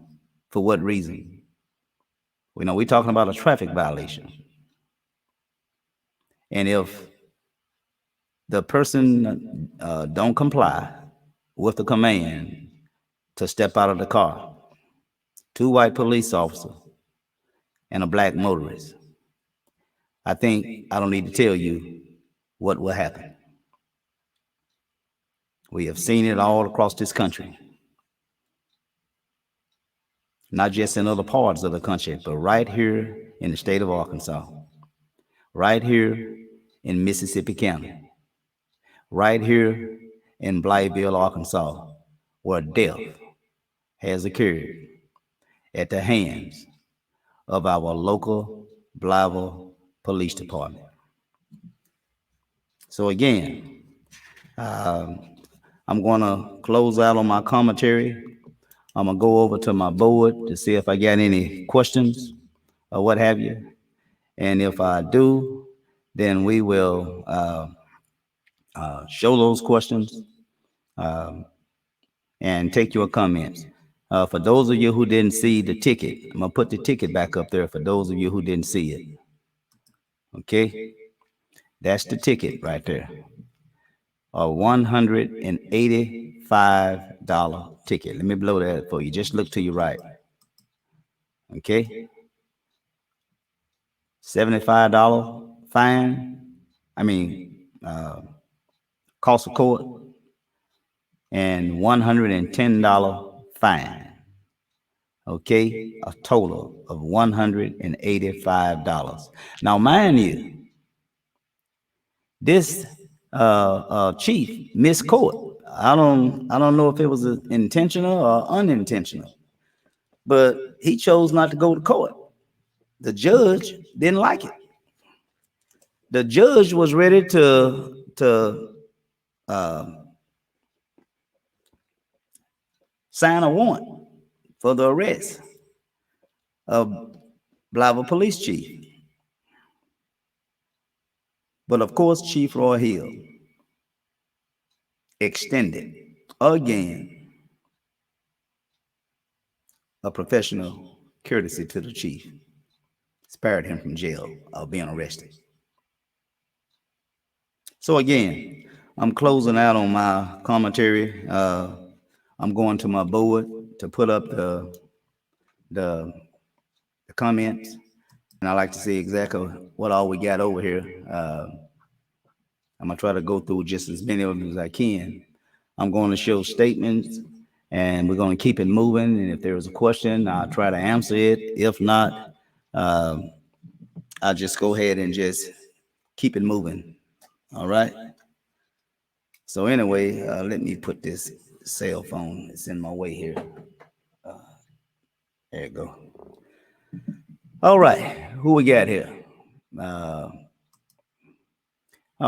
for what reason? You know, we're talking about a traffic violation. And if the person don't comply with the command to step out of the car, two white police officers and a black motorist, I think I don't need to tell you what will happen. We have seen it all across this country, not just in other parts of the country, but right here in the state of Arkansas, right here in Mississippi County, right here in Blytheville, Arkansas, where death has occurred at the hands of our local Blytheville Police Department. So again, I'm going to close out on my commentary. I'm going to go over to my board to see if I got any questions or what have you. And if I do, then we will show those questions and take your comments. For those of you who didn't see the ticket, I'm going to put the ticket back up there for those of you who didn't see it. Okay? That's the ticket right there. A $185 ticket. Let me blow that for you. Just look to your right. Okay? $75 fine. Cost of court. And $110 fine. Okay? A total of $185. Now, mind you, this chief misquote. I don't know if it was intentional or unintentional, but he chose not to go to court. The judge didn't like it. The judge was ready to sign a warrant for the arrest of Blytheville police chief. But of course, Chief Roy Hill extended again a professional courtesy to the chief, spared him from jail or being arrested. So again, I'm closing out on my commentary. I'm going to my board to put up the comments, and I like to see exactly what all we got over here. I'm gonna try to go through just as many of them as I can. I'm going to show statements, and we're going to keep it moving. And if there is a question, I'll try to answer it. If not, I'll just go ahead and just keep it moving. All right. So anyway, let me put this cell phone. It's in my way here. There you go. All right. Who we got here? Oh,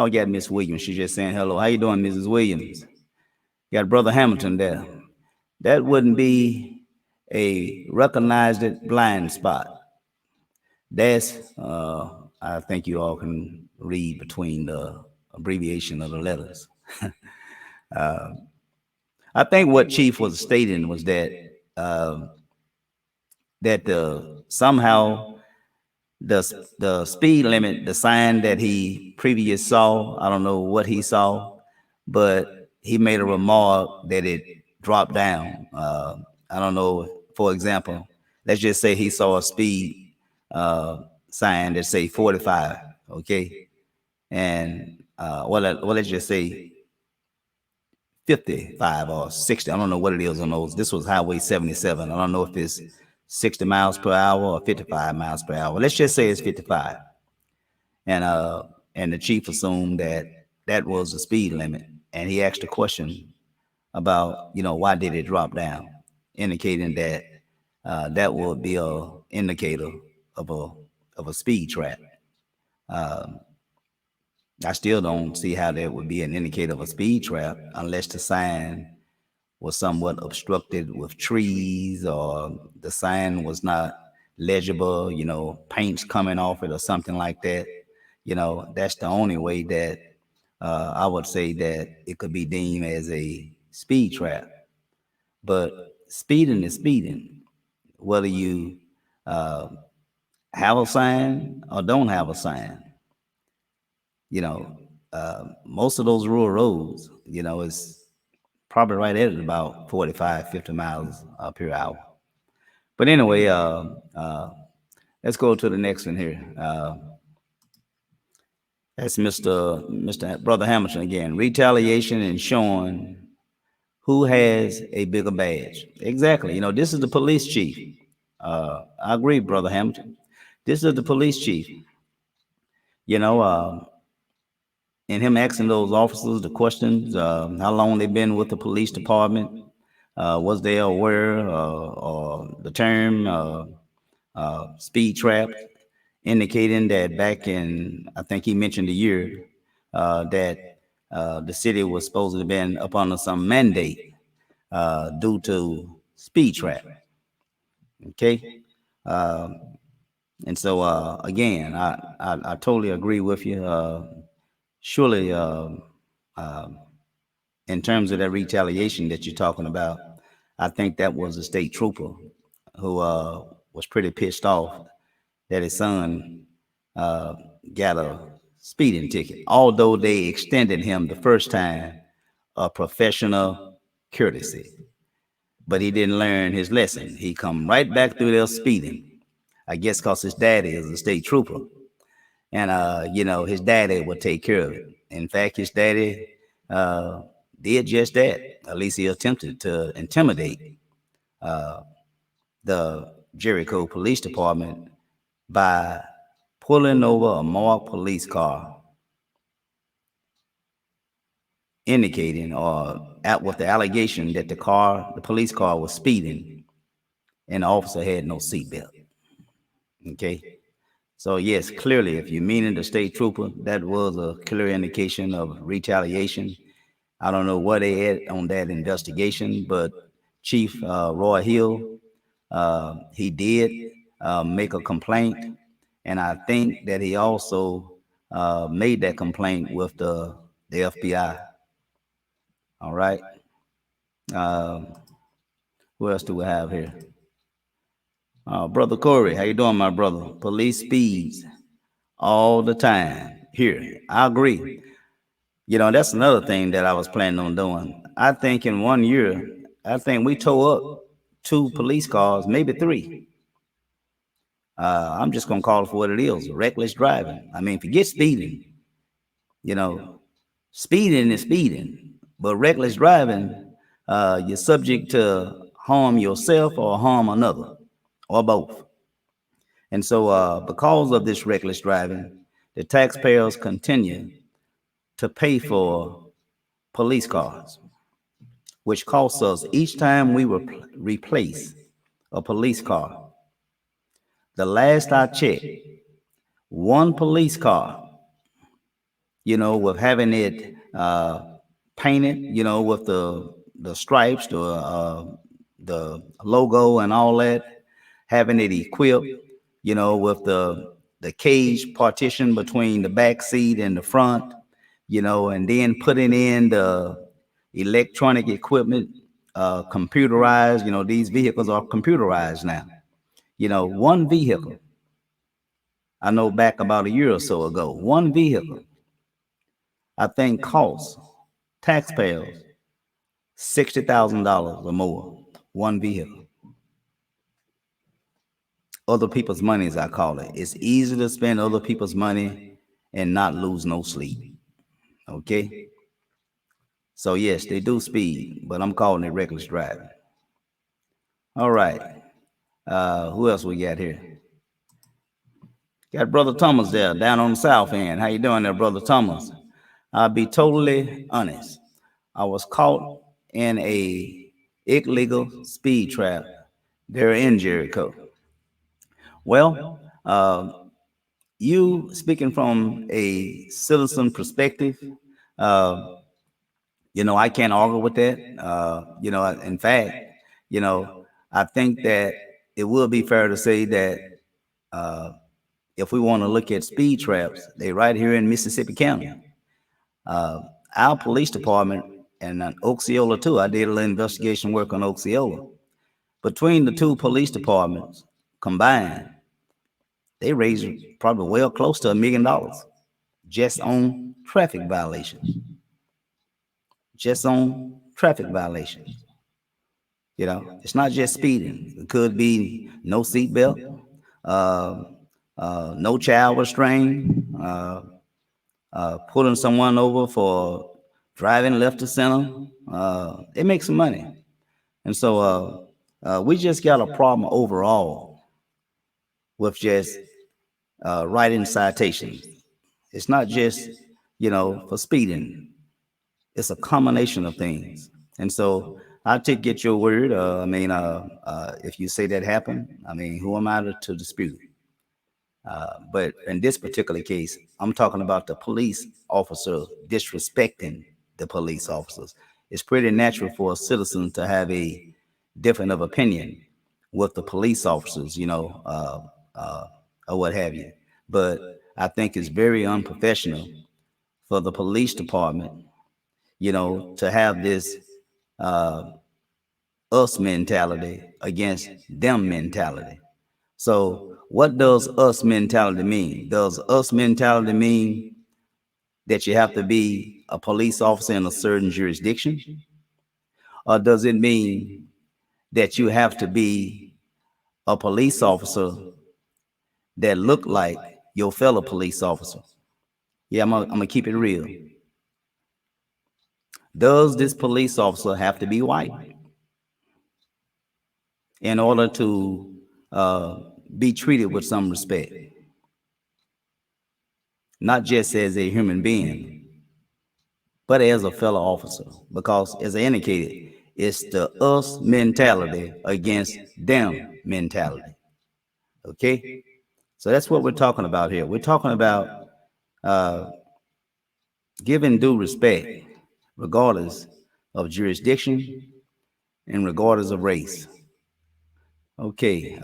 we got Miss Williams. She's just saying hello. How you doing, Mrs. Williams? Got Brother Hamilton there. That wouldn't be a recognized blind spot. That's, I think you all can read between the abbreviation of the letters. I think what Chief was stating was that somehow the speed limit, the sign that he previous saw, I don't know what he saw, but he made a remark that it dropped down. I don't know, for example, let's just say he saw a speed sign that say 45, okay? And let's just say 55 or 60. I don't know what it is on those. This was Highway 77. I don't know if it's 60 miles per hour or 55 miles per hour. Let's just say it's 55. And the chief assumed that that was the speed limit. And he asked a question about, why did it drop down? Indicating that that would be a indicator of a speed trap. I still don't see how that would be an indicator of a speed trap unless the sign was somewhat obstructed with trees or the sign was not legible, paint's coming off it or something like that. That's the only way that I would say that it could be deemed as a speed trap. But speeding is speeding, whether you have a sign or don't have a sign. Most of those rural roads, is probably right at about 45, 50 miles per hour. But anyway, let's go to the next one here. That's Mr. Brother Hamilton again. Retaliation and showing who has a bigger badge. Exactly. This is the police chief. I agree, Brother Hamilton. This is the police chief. And him asking those officers the questions, how long they've been with the police department, was they aware or the term speed trap, indicating that back in, I think he mentioned a year, that the city was supposed to have been up under some mandate due to speed trap. Okay. And so, again, I totally agree with you. Surely, in terms of that retaliation that you're talking about, I think that was a state trooper who was pretty pissed off that his son got a speeding ticket, although they extended him the first time a professional courtesy. But he didn't learn his lesson. He come right back through there speeding. I guess because his daddy is a state trooper. And, his daddy would take care of it. In fact, his daddy did just that. At least he attempted to intimidate the Jericho Police Department by pulling over a marked police car, indicating or with the allegation that the police car was speeding and the officer had no seatbelt. Okay. So yes, clearly, if you meaning the state trooper, that was a clear indication of retaliation. I don't know what they had on that investigation, but Chief Roy Hill, he did make a complaint, and I think that he also made that complaint with the FBI. All right. Um, who else do we have here? Brother Corey, how you doing, my brother? Police speeds all the time. Here, I agree. You know, that's another thing that I was planning on doing. I think in 1 year, I think we tore up 2 police cars, maybe 3. I'm just gonna call it for what it is: reckless driving. I mean, forget speeding. You know, speeding is speeding, but reckless driving, you're subject to harm yourself or harm another, or both. And so, because of this reckless driving, the taxpayers continue to pay for police cars, which costs us each time we replace a police car. The last I checked, one police car, you know, with having it painted, you know, with the stripes, the logo and all that, having it equipped, you know, with the cage partition between the back seat and the front, you know, and then putting in the electronic equipment, computerized. You know, these vehicles are computerized now. You know, one vehicle, I know back about a year or so ago, one vehicle, I think costs taxpayers $60,000 or more. One vehicle. Other people's money, as I call it. It's easy to spend other people's money and not lose no sleep. Okay? So, yes, they do speed, but I'm calling it reckless driving. All right. Who else we got here? Got Brother Thomas there, down on the south end. How you doing there, Brother Thomas? I'll be totally honest. I was caught in a illegal speed trap there in Jericho. Well, you speaking from a citizen perspective, uh, you know, I can't argue with that. You know, in fact, you know, I think that it would be fair to say that uh, if we want to look at speed traps, they right here in Mississippi County. Uh, our police department and Osceola too. I did a little investigation work on Osceola. Between the 2 police departments combined, they raised probably well close to $1 million just on traffic violations. Just on traffic violations. You know, it's not just speeding. It could be no seatbelt, uh, no child restraint, pulling someone over for driving left to center. They make some money. And so we just got a problem overall with just writing citations. It's not just, you know, for speeding. It's a combination of things. And so I take get your word. If you say that happened, I mean, who am I to dispute? But in this particular case, I'm talking about the police officer disrespecting the police officers. It's pretty natural for a citizen to have a different of opinion with the police officers, you know, or what have you. But I think it's very unprofessional for the police department, you know, to have this uh, us mentality against them mentality. So, what does us mentality mean? Does us mentality mean that you have to be a police officer in a certain jurisdiction? Or does it mean that you have to be a police officer that look like your fellow police officer? Yeah, I'm gonna keep it real. Does this police officer have to be white in order to be treated with some respect? Not just as a human being, but as a fellow officer. Because, as I indicated, It's the us mentality against them mentality. Okay? So that's what we're talking about here. We're talking about uh, giving due respect, regardless of jurisdiction and regardless of race. Okay,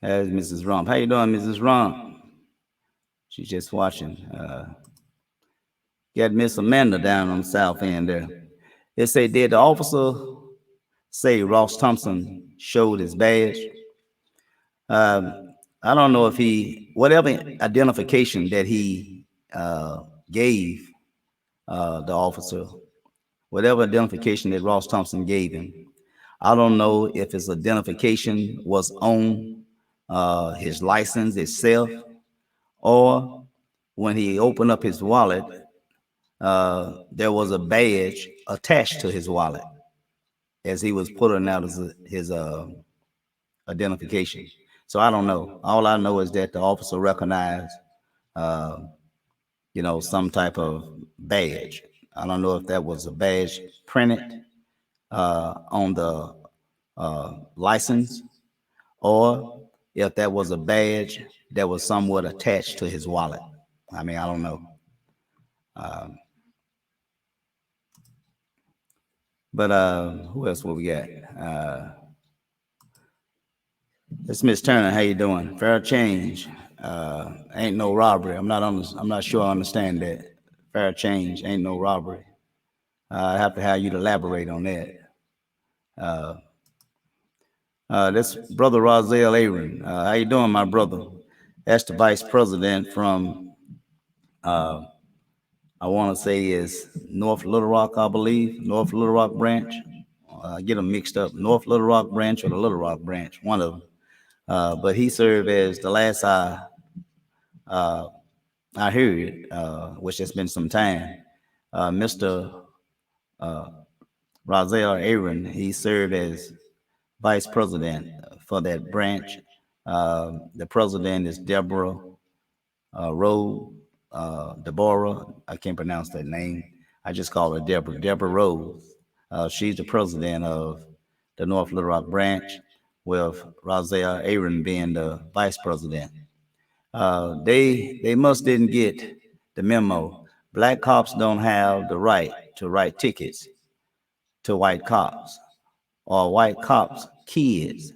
there's Mrs. Rump. How you doing, Mrs. Rump? She's just watching. Got Miss Amanda down on the south end there. They say, did the officer say Ross Thompson showed his badge? I don't know if whatever identification that he gave the officer, whatever identification that Ross Thompson gave him, I don't know if his identification was on his license itself, or when he opened up his wallet, there was a badge attached to his wallet as he was putting out his identification. So I don't know. All I know is that the officer recognized, some type of badge. I don't know if that was a badge printed on the license, or if that was a badge that was somewhat attached to his wallet. I mean, I don't know. But who else will we got? It's Miss Turner. How you doing? Fair change. Ain't no robbery. I'm not sure I understand that. Fair change ain't no robbery. I have to have you to elaborate on that. This brother Roselle Aaron. How you doing, my brother? That's the vice president from I want to say is North Little Rock, I believe, North Little Rock branch. I get them mixed up, North Little Rock branch or the Little Rock branch, one of them. But he served as the last I heard, which has been some time. Mr. Roselle Aaron, he served as vice president for that branch. The president is Deborah Deborah. I can't pronounce that name. I just call her Deborah. Deborah Rose. She's the president of the North Little Rock branch, with Roselle Aaron being the vice president. They must didn't get the memo. Black cops don't have the right to write tickets to white cops or white cops' kids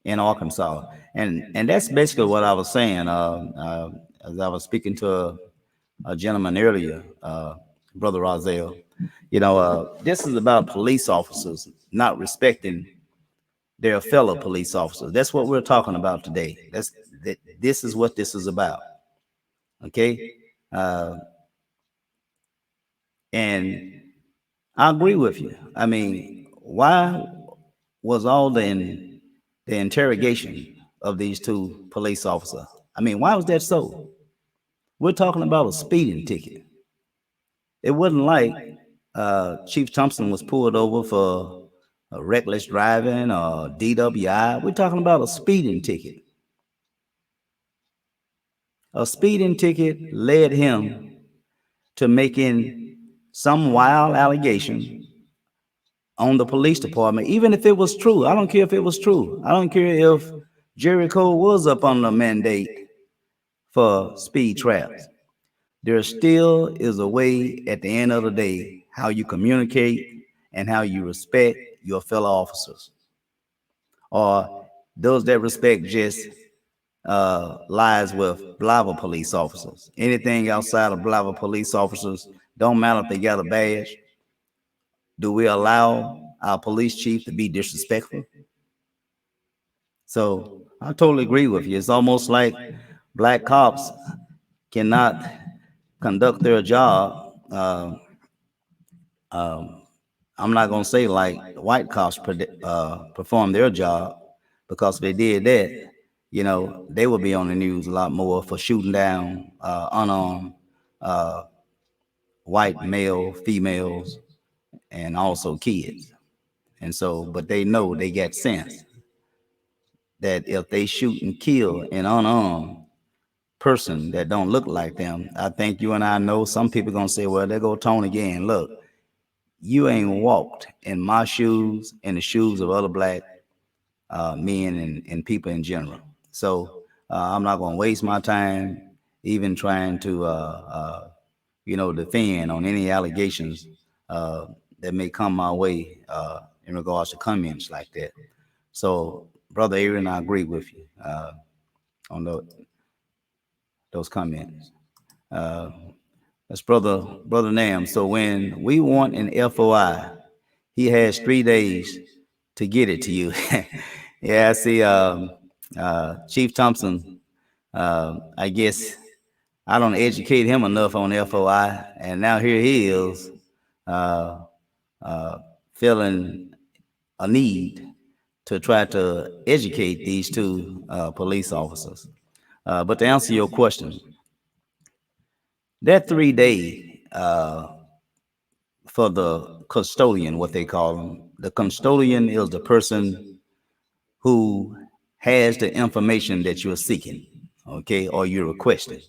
in Arkansas, and that's basically what I was saying. As I was speaking to a gentleman earlier, Brother Roselle. This is about police officers not respecting their fellow police officers. That's what we're talking about today. This is what this is about. Okay, and I agree with you. I mean, why was all the interrogation of these two police officers? I mean, why was that so? We're talking about a speeding ticket. It wasn't like Chief Thompson was pulled over for reckless driving or DWI. We're talking about a speeding ticket. A speeding ticket led him to making some wild allegation on the police department, even if it was true. I don't care if it was true. I don't care if Jericho was up on the mandate for speed traps. There still is a way at the end of the day how you communicate and how you respect your fellow officers, or those that respect just lies with Blytheville police officers. Anything outside of Blytheville police officers, don't matter if they got a badge. Do we allow our police chief to be disrespectful? So I totally agree with you. It's almost like black cops cannot conduct their job. I'm not going to say like white cops perform their job, because if they did that, they would be on the news a lot more for shooting down unarmed white male, females, and also kids. And so, but they know, they got sense that if they shoot and kill an unarmed person that don't look like them, I think you and I know some people gonna say, well, there go Tony again. Look, you ain't walked in my shoes, in the shoes of other black men and people in general. So I'm not going to waste my time even trying to, defend on any allegations that may come my way in regards to comments like that. So, Brother Aaron, I agree with you on those comments. That's Brother Nam. So when we want an FOI, he has 3 days to get it to you. Yeah, I see. Chief Thompson. I guess I don't educate him enough on FOI, and now here he is uh, feeling a need to try to educate these two police officers. But to answer your question, that 3 day for the custodian, what they call them, the custodian is the person who has the information that you're seeking, okay, or you're requesting.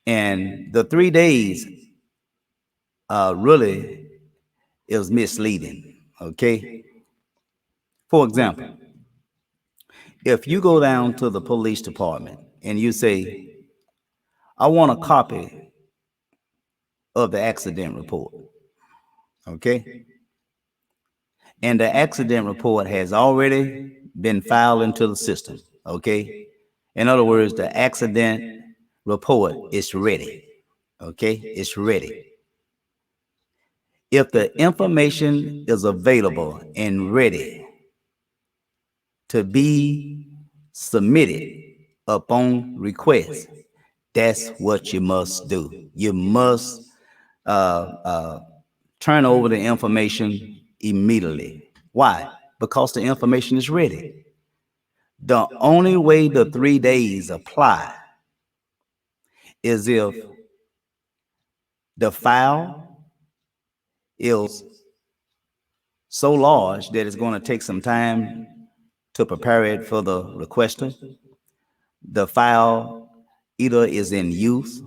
And the 3 days really is misleading, okay? For example, if you go down to the police department and you say, I want a copy of the accident report, okay? And the accident report has already been filed into the system, okay? In other words, the accident report is ready, okay? It's ready. If the information is available and ready to be submitted upon request, that's what you must do. You must turn over the information immediately. Why? Because the information is ready. The only way the 3 days apply is if the file is so large that it's going to take some time to prepare it for the requester. The file either is in use.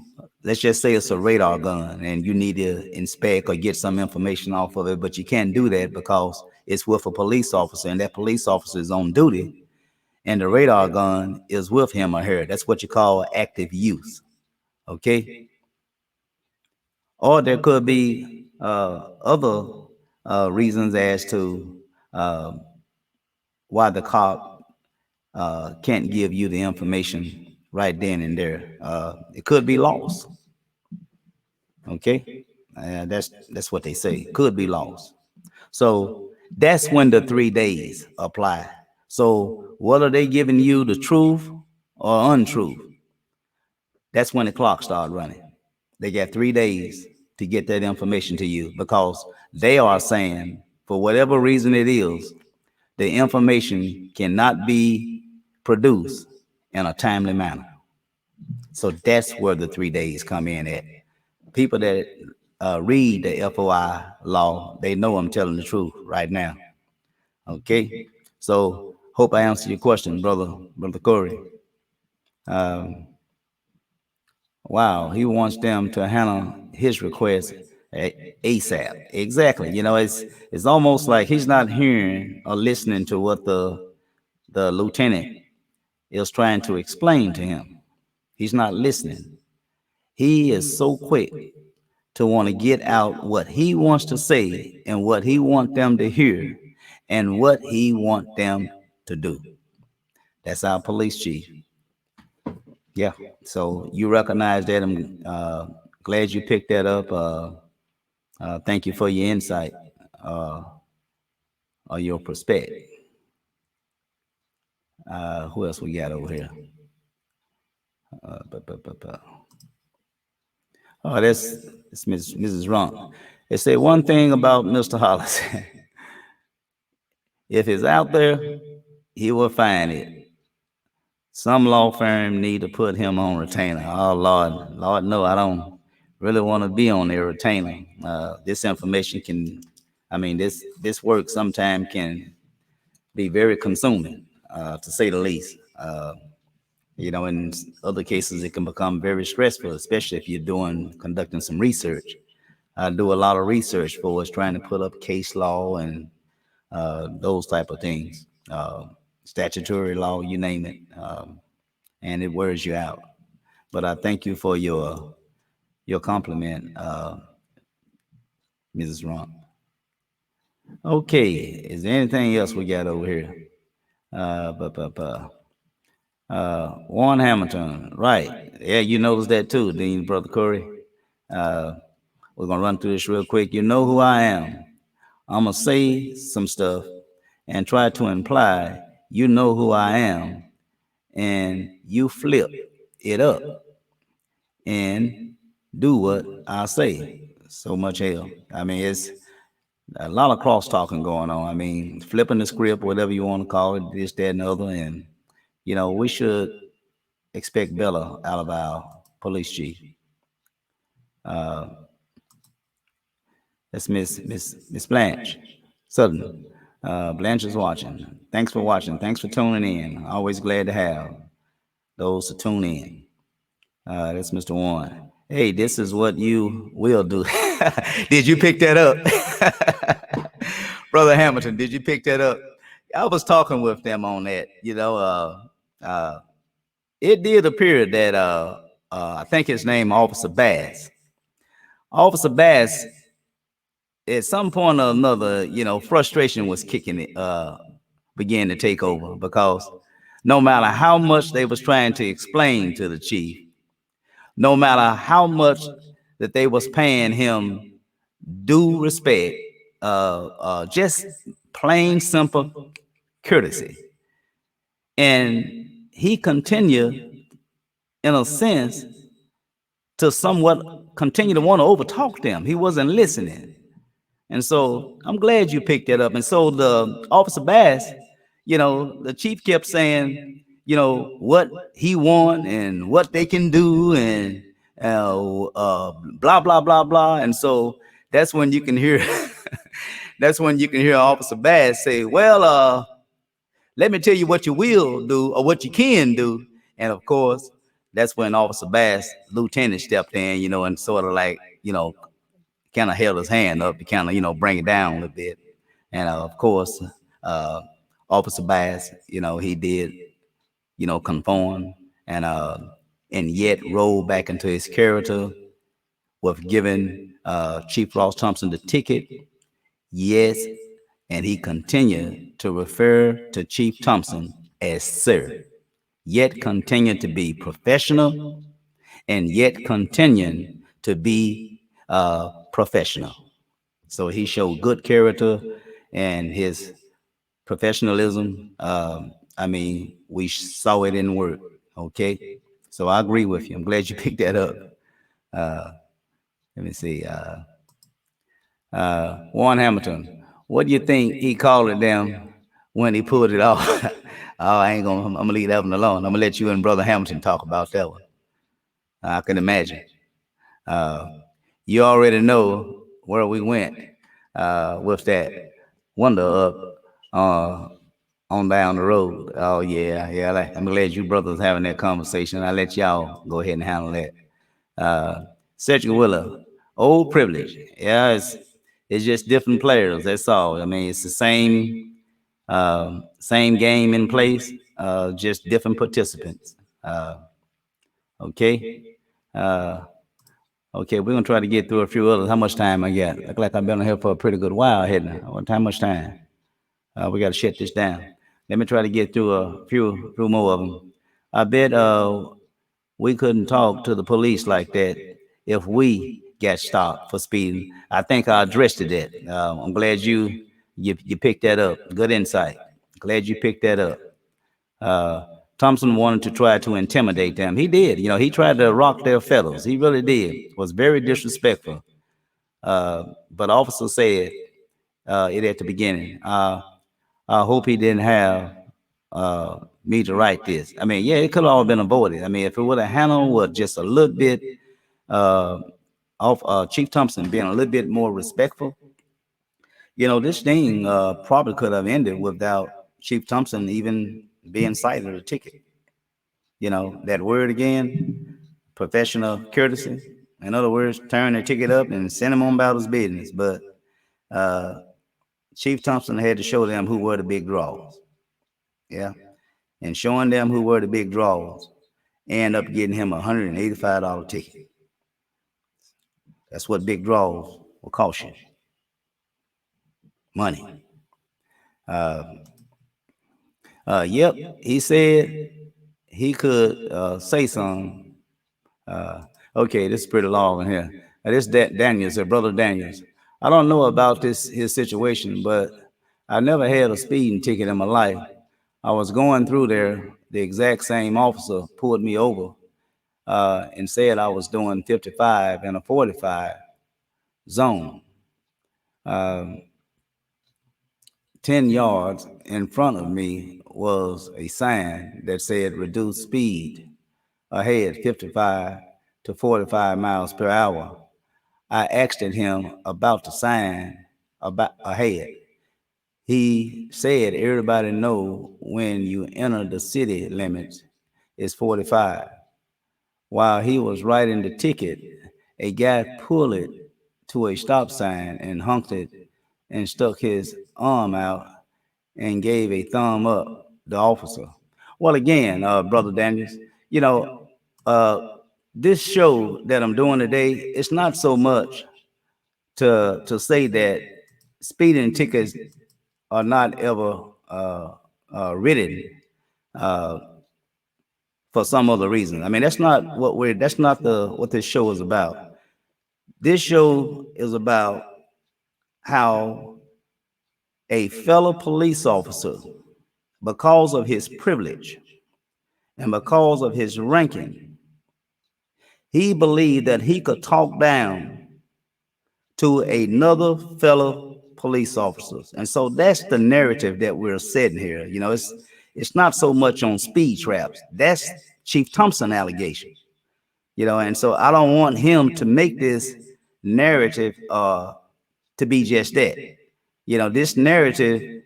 Let's just say it's a radar gun and you need to inspect or get some information off of it, but you can't do that because it's with a police officer and that police officer is on duty and the radar gun is with him or her. That's what you call active use, okay? Or there could be other reasons as to why the cop can't give you the information right then and there. It could be lost. Okay, that's what they say. Could be lost. So that's when the 3 days apply. So whether they giving you the truth or untruth, that's when the clock starts running. They got 3 days to get that information to you because they are saying, for whatever reason it is, the information cannot be produced in a timely manner. So that's where the 3 days come in at. People that read the FOI law, they know I'm telling the truth right now. Okay? So hope I answered your question, Brother Corey. Wow, he wants them to handle his request ASAP. Exactly. You know, it's almost like he's not hearing or listening to what the lieutenant is trying to explain to him. He's not listening. He is so quick to want to get out what he wants to say and what he wants them to hear and what he wants them to do. That's our police chief. Yeah. So you recognize that. I'm glad you picked that up. Thank you for your insight or your perspective. Who else we got over here? Oh, that's Mrs. Rump. They say one thing about Mr. Hollis. If it's out there, he will find it. Some law firm need to put him on retainer. Oh, Lord, no, I don't really want to be on their retainer. This information this work sometimes can be very consuming, to say the least. In other cases, it can become very stressful, especially if you're conducting some research. I do a lot of research for us, trying to put up case law and those type of things, statutory law, you name it, and it wears you out. But I thank you for your compliment, Mrs. Rump. Okay, is there anything else we got over here? Uh, bu- bu- bu- Warren Hamilton, right? Yeah, you noticed that too, Dean, Brother Corey. Uh, we're gonna run through this real quick. You know who I am. I'm gonna say some stuff and try to imply you know who I am, and you flip it up and do what I say. So much hell. I mean, it's a lot of cross talking going on. I mean, flipping the script, whatever you want to call it, this, that, and the other. And, we should expect better out of our police chief. Uh, that's Miss Blanche Sutton. Blanche is watching. Thanks for watching. Thanks for tuning in. Always glad to have those to tune in. That's Mr. Warren. Hey, this is what you will do. Did you pick that up? Brother Hamilton, did you pick that up? I was talking with them on that. It did appear that I think his name Officer Bass. Officer Bass, at some point or another, frustration was kicking it, began to take over, because no matter how much they was trying to explain to the chief, no matter how much that they was paying him due respect, just plain simple courtesy, and he continued, in a sense, to somewhat continue to want to overtalk them. He wasn't listening. And so I'm glad you picked that up. And so the Officer Bass, the chief kept saying, what he want and what they can do, and blah, blah, blah, blah. And so that's when you can hear, that's when you can hear Officer Bass say, well, let me tell you what you will do or what you can do. And of course, that's when Officer Bass, Lieutenant, stepped in, and sort of like, kind of held his hand up to kind of, bring it down a little bit. And of course, Officer Bass, he did, conform and yet roll back into his character with giving Chief Ross Thompson the ticket. Yes, and he continued to refer to Chief Thompson as sir, yet continued to be professional, and yet continuing to be professional. So he showed good character and his professionalism. I mean, we saw it in work. Okay, so I agree with you. I'm glad you picked that up. Let me see. Warren Hamilton, what do you think he called it them when he pulled it off? Oh, I'm gonna leave that one alone. I'm gonna let you and Brother Hamilton talk about that one. I can imagine. You already know where we went with that wonder up on down the road. Oh yeah. I'm glad you brothers having that conversation. I let y'all go ahead and handle that. Cedric Willer, old privilege. Yeah, it's just different players. That's all. I mean, it's the same game in place, just different participants. Okay. Okay, we're gonna try to get through a few others. How much time I got? Look like I've been on here for a pretty good while, hadn't I? How much time? We got to shut this down. Let me try to get through a few more of them. I bet we couldn't talk to the police like that if we got stopped for speeding. I think I addressed it. I'm glad you picked that up. Good insight. Glad you picked that up. Thompson wanted to try to intimidate them. He did. He tried to rock their feathers. He really did. Was very disrespectful. But officer said it at the beginning. I hope he didn't have me to write this. I mean, yeah, it could have all been avoided. I mean, if it would have handled with just a little bit of Chief Thompson being a little bit more respectful, this thing probably could have ended without Chief Thompson even being cited a ticket. That word again, professional courtesy. In other words, turn the ticket up and send him on about his business. But Chief Thompson had to show them who were the big draws. Yeah. And showing them who were the big draws, end up getting him a $185 ticket. That's what big draws will cost you. Money. Yep, he said he could say something. Okay, this is pretty long in here. This Daniels, brother Daniels. I don't know about his situation, but I never had a speeding ticket in my life. I was going through there. The exact same officer pulled me over and said I was doing 55 in a 45 zone. 10 yards in front of me was a sign that said reduce speed ahead 55 to 45 miles per hour. I asked him about the sign about ahead. He said everybody know when you enter the city limits is 45. While he was writing the ticket, a guy pulled it to a stop sign and honked it and stuck his arm out and gave a thumb up the officer. Well, again, Brother Daniels, you know, this show that I'm doing today, it's not so much to say that speeding tickets are not ever written for some other reason. I mean, that's not what this show is about. This show is about how a fellow police officer, because of his privilege and because of his ranking, he believed that he could talk down to another fellow police officers. And so that's the narrative that we're setting here. You know, it's not so much on speed traps. That's Chief Thompson allegation. You know, and so I don't want him to make this narrative to be just that. You know, this narrative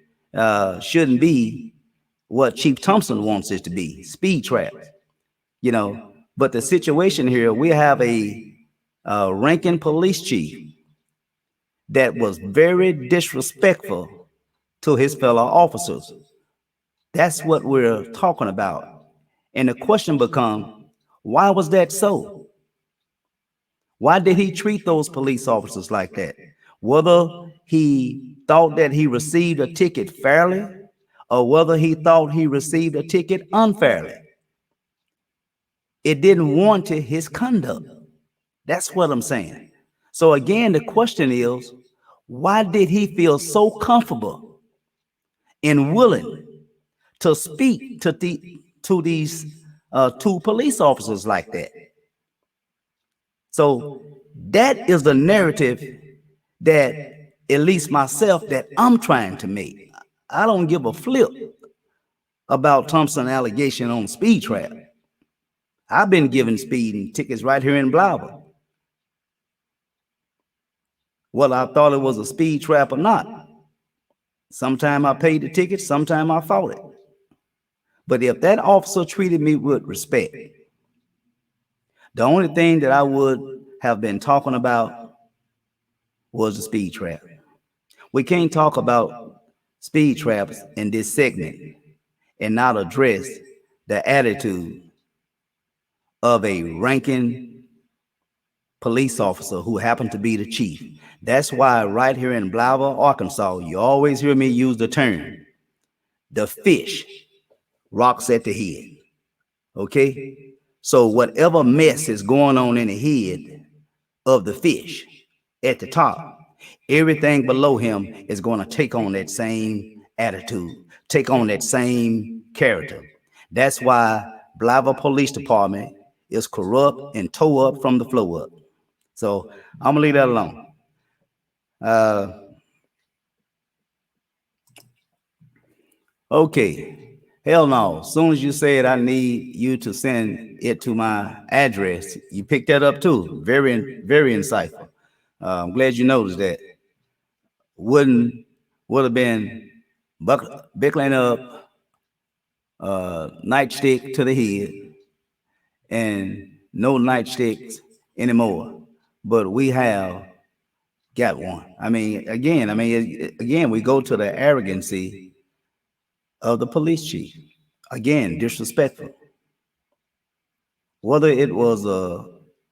shouldn't be what Chief Thompson wants it to be, speed traps. You know, but the situation here, we have a ranking police chief that was very disrespectful to his fellow officers. That's what we're talking about. And the question becomes, why was that so? Why did he treat those police officers like that? Whether he thought that he received a ticket fairly or whether he thought he received a ticket unfairly, it didn't warrant his conduct. That's what I'm saying. So again, the question is, why did he feel so comfortable and willing to speak to these two police officers like that? So that is the narrative that at least myself that I'm trying to make. I don't give a flip about Thompson allegation on speed trap. I've been given speeding tickets right here in Blytheville. Whether I thought it was a speed trap or not. Sometime I paid the ticket, sometime I fought it. But if that officer treated me with respect, the only thing that I would have been talking about was the speed trap. We can't talk about speed traps in this segment and not address the attitude of a ranking police officer who happened to be the chief. That's why right here in Blytheville, Arkansas, you always hear me use the term, the fish rocks at the head. Okay? So whatever mess is going on in the head of the fish at the top, everything below him is going to take on that same attitude, take on that same character. That's why Blytheville Police Department is corrupt and tore up from the floor up. So I'm gonna leave that alone. Okay. Hell no. As soon as you said I need you to send it to my address, you picked that up too. Very, very insightful. I'm glad you noticed that. Would have been buckling up nightstick to the head and no nightsticks anymore. but we have got one. Again, we go to the arrogancy of the police chief. Again, disrespectful. Whether it was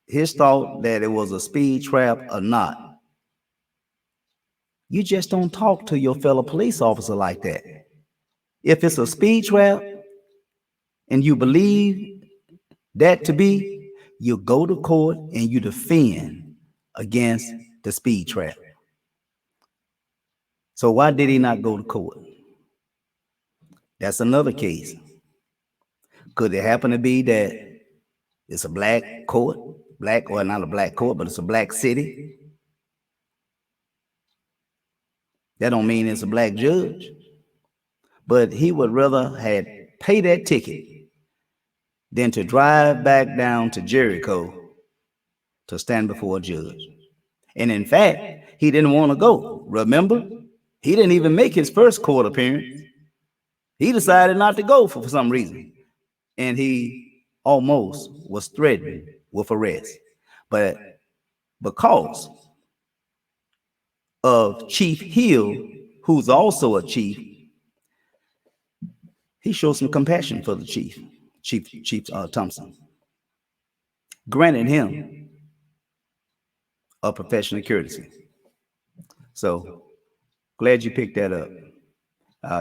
his thought that it was a speed trap or not, you just don't talk to your fellow police officer like that. If it's a speed trap and you believe that to be, you go to court and you defend against the speed trap. So why did he not go to court? That's another case. Could it happen to be that it's a black court? Black, or not a black court, but it's a black city? That don't mean it's a black judge. But he would rather had pay that ticket than to drive back down to Jericho to stand before a judge. And in fact, he didn't want to go. Remember? He didn't even make his first court appearance. He decided not to go for some reason. And he almost was threatened with arrest. But because of Chief Hill, who's also a chief, he showed some compassion for the Chief Thompson, granted him a professional courtesy. So glad you picked that up.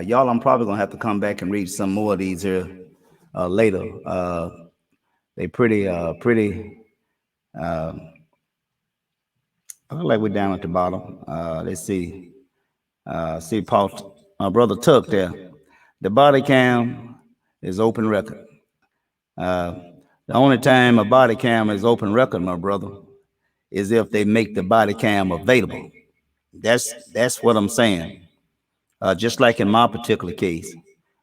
Y'all, I'm probably gonna have to come back and read some more of these here later. They pretty I look like we're down at the bottom. Let's see. See Paul, my brother Tuck there. The body cam is open record. The only time a body cam is open record, my brother, is if they make the body cam available. That's what I'm saying. Just like in my particular case,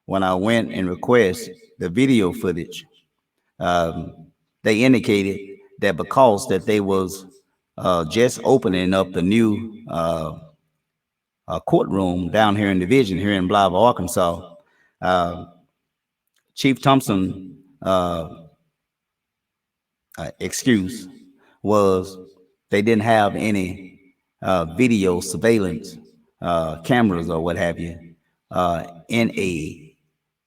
when I went and requested the video footage, they indicated that because that they was just opening up the new courtroom down here in Division, here in Blytheville, Arkansas, Chief Thompson excuse was they didn't have any video surveillance cameras or what have you in a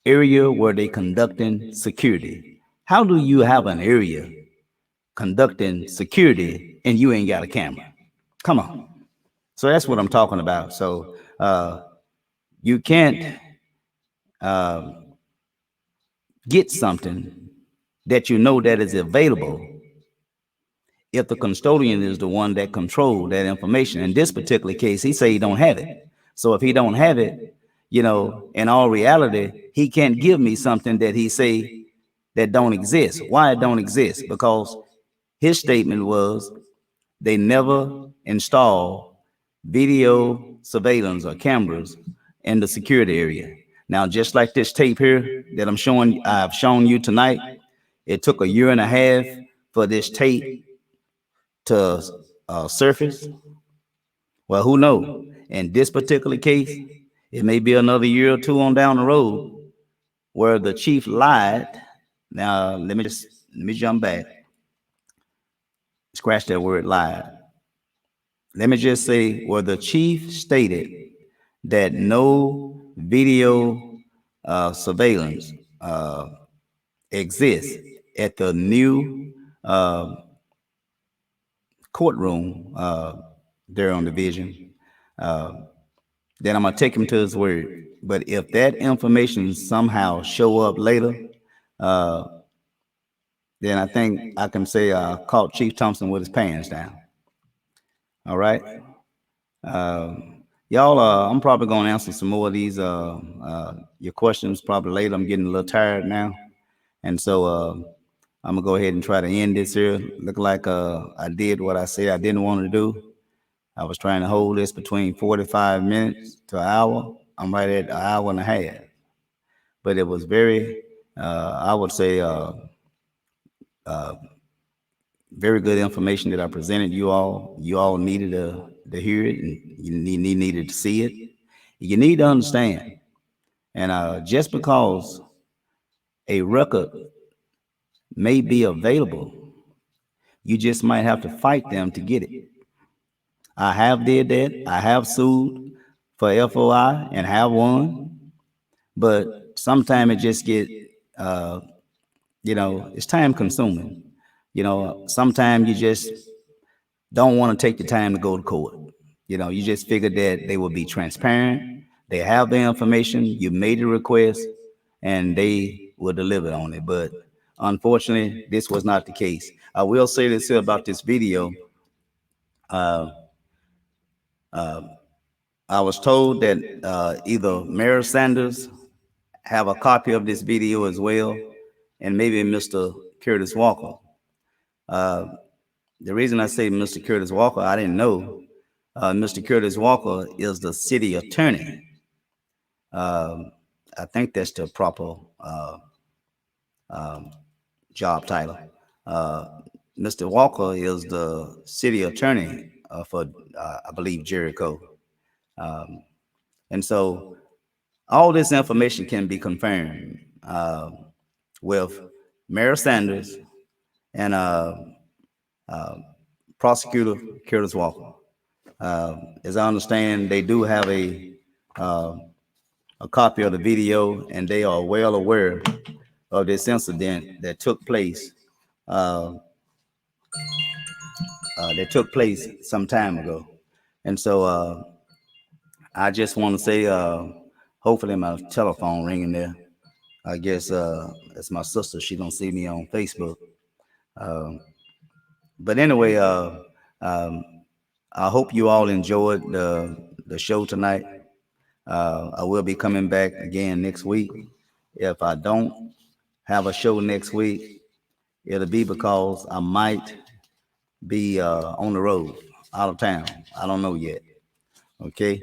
area where they conducting security. How do you have an area conducting security and you ain't got a camera? Come on. So that's what I'm talking about. So you can't get something that you know that is available if the custodian is the one that controls that information. In this particular case, he say he don't have it. So if he don't have it, you know, in all reality, he can't give me something that he say that don't exist. Why it don't exist? Because his statement was they never install video surveillance or cameras in the security area. Now, just like this tape here that I've shown you tonight, it took 1.5 years for this tape to surface. Well, who knows? In this particular case, it may be another year or two on down the road where the chief lied. Now, let me jump back. Scratch that word lied. Let me just say where the chief stated that no video surveillance exists at the new courtroom there on Division, then I'm gonna take him to his word. But if that information somehow show up later, then I think I can say I caught Chief Thompson with his pants down. All right. Y'all, I'm probably gonna answer some more of these your questions probably later. I'm getting a little tired now, and so I'm gonna go ahead and try to end this here. Look like I did what I said I didn't want to do. I was trying to hold this between 45 minutes to an hour. I'm right at 1.5 hours, but it was very, I would say, very good information that I presented you all. You all needed to hear it, and you needed to see it. You need to understand. And just because a record may be available, You just might have to fight them to get it. I have did that. I have sued for FOI and have won, but sometimes it just get, uh, it's time consuming. Sometimes you just don't want to take the time to go to court. You just figured that they will be transparent. They have the information. You made the request, and they will deliver on it. But unfortunately, this was not the case. I will say this here about this video. Uh, I was told that either Mayor Sanders have a copy of this video as well, and maybe Mr. Curtis Walker. Uh, the reason I say Mr. Curtis Walker, I didn't know. Mr. Curtis Walker is the city attorney. I think that's the proper job title. Mr. Walker is the city attorney for, I believe, Jericho. And so all this information can be confirmed with Mayor Sanders and Prosecutor Curtis Walker. As I understand, they do have a copy of the video, and they are well aware of this incident that took place. Some time ago, and so I just want to say, hopefully my telephone ringing there. I guess it's my sister. She don't see me on Facebook. But anyway, I hope you all enjoyed the show tonight. I will be coming back again next week. If I don't have a show next week, it'll be because I might be on the road, out of town. I don't know yet. Okay.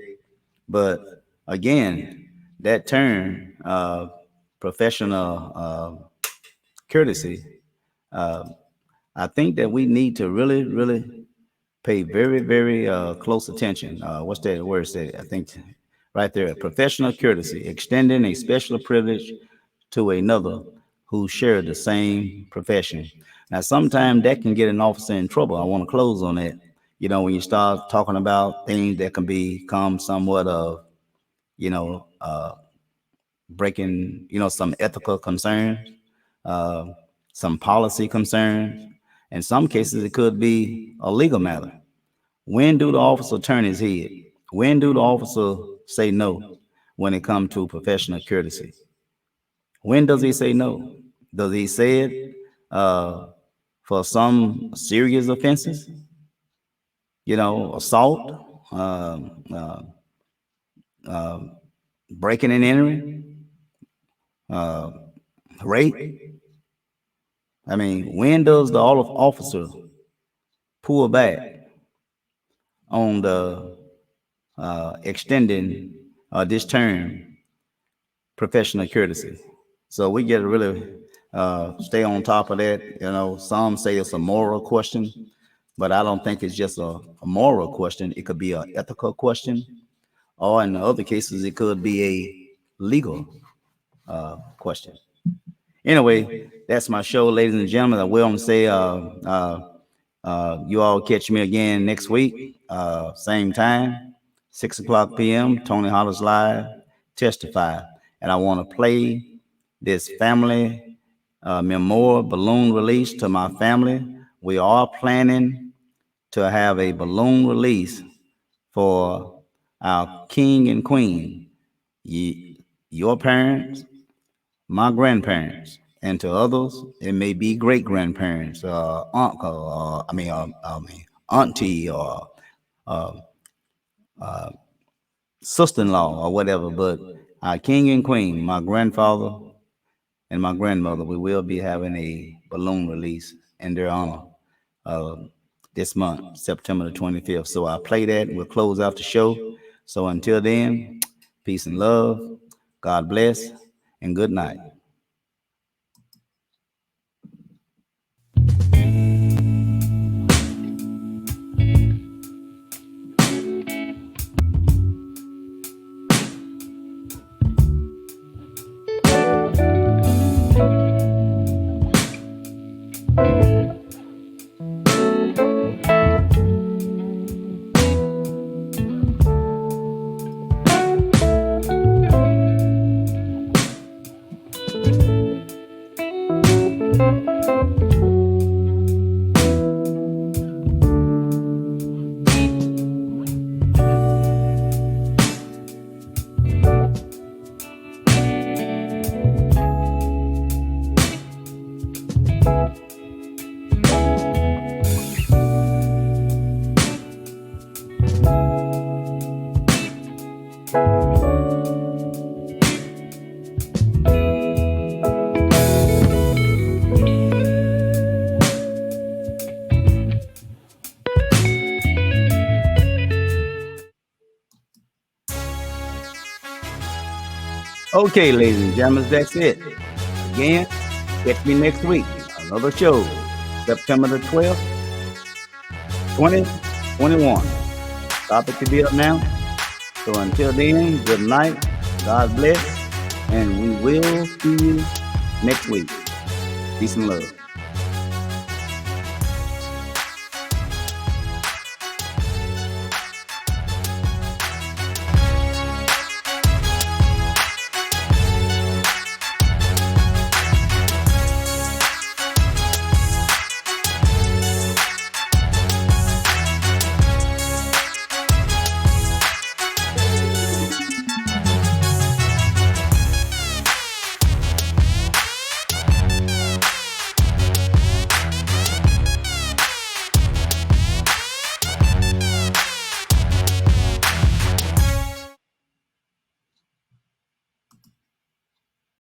But again, that term, professional courtesy, I think that we need to really, really pay very, very close attention. What's that word say? I think right there, professional courtesy, extending a special privilege to another who share the same profession. Now, sometimes that can get an officer in trouble. I want to close on that. When you start talking about things that can become somewhat of, breaking, some ethical concerns, some policy concerns. In some cases, it could be a legal matter. When do the officer turn his head? When do the officer say no when it comes to professional courtesy? When does he say no? Does he say it for some serious offenses? Assault, breaking and entering, rape. I mean, when does the officer pull back on the extending this term, professional courtesy? So we get to really stay on top of that. Some say it's a moral question, but I don't think it's just a moral question. It could be an ethical question, or in other cases, it could be a legal question. Anyway, that's my show, ladies and gentlemen. I will say you all catch me again next week, same time, 6:00 p.m. Tony Hollers Live, Testify. And I want to play this family memorial balloon release to my family. We are planning to have a balloon release for our king and queen, your parents, my grandparents, and to others, it may be great grandparents, uncle, auntie, or sister-in-law, or whatever. But our king and queen, my grandfather and my grandmother, we will be having a balloon release in their honor this month, September the 25th. So I'll play that and we'll close out the show. So until then, peace and love, God bless, and good night. Okay, ladies and gentlemen, that's it. Again, catch me next week. Another show, September the 12th, 2021. Topic to be up now. So until then, good night. God bless. And we will see you next week. Peace and love.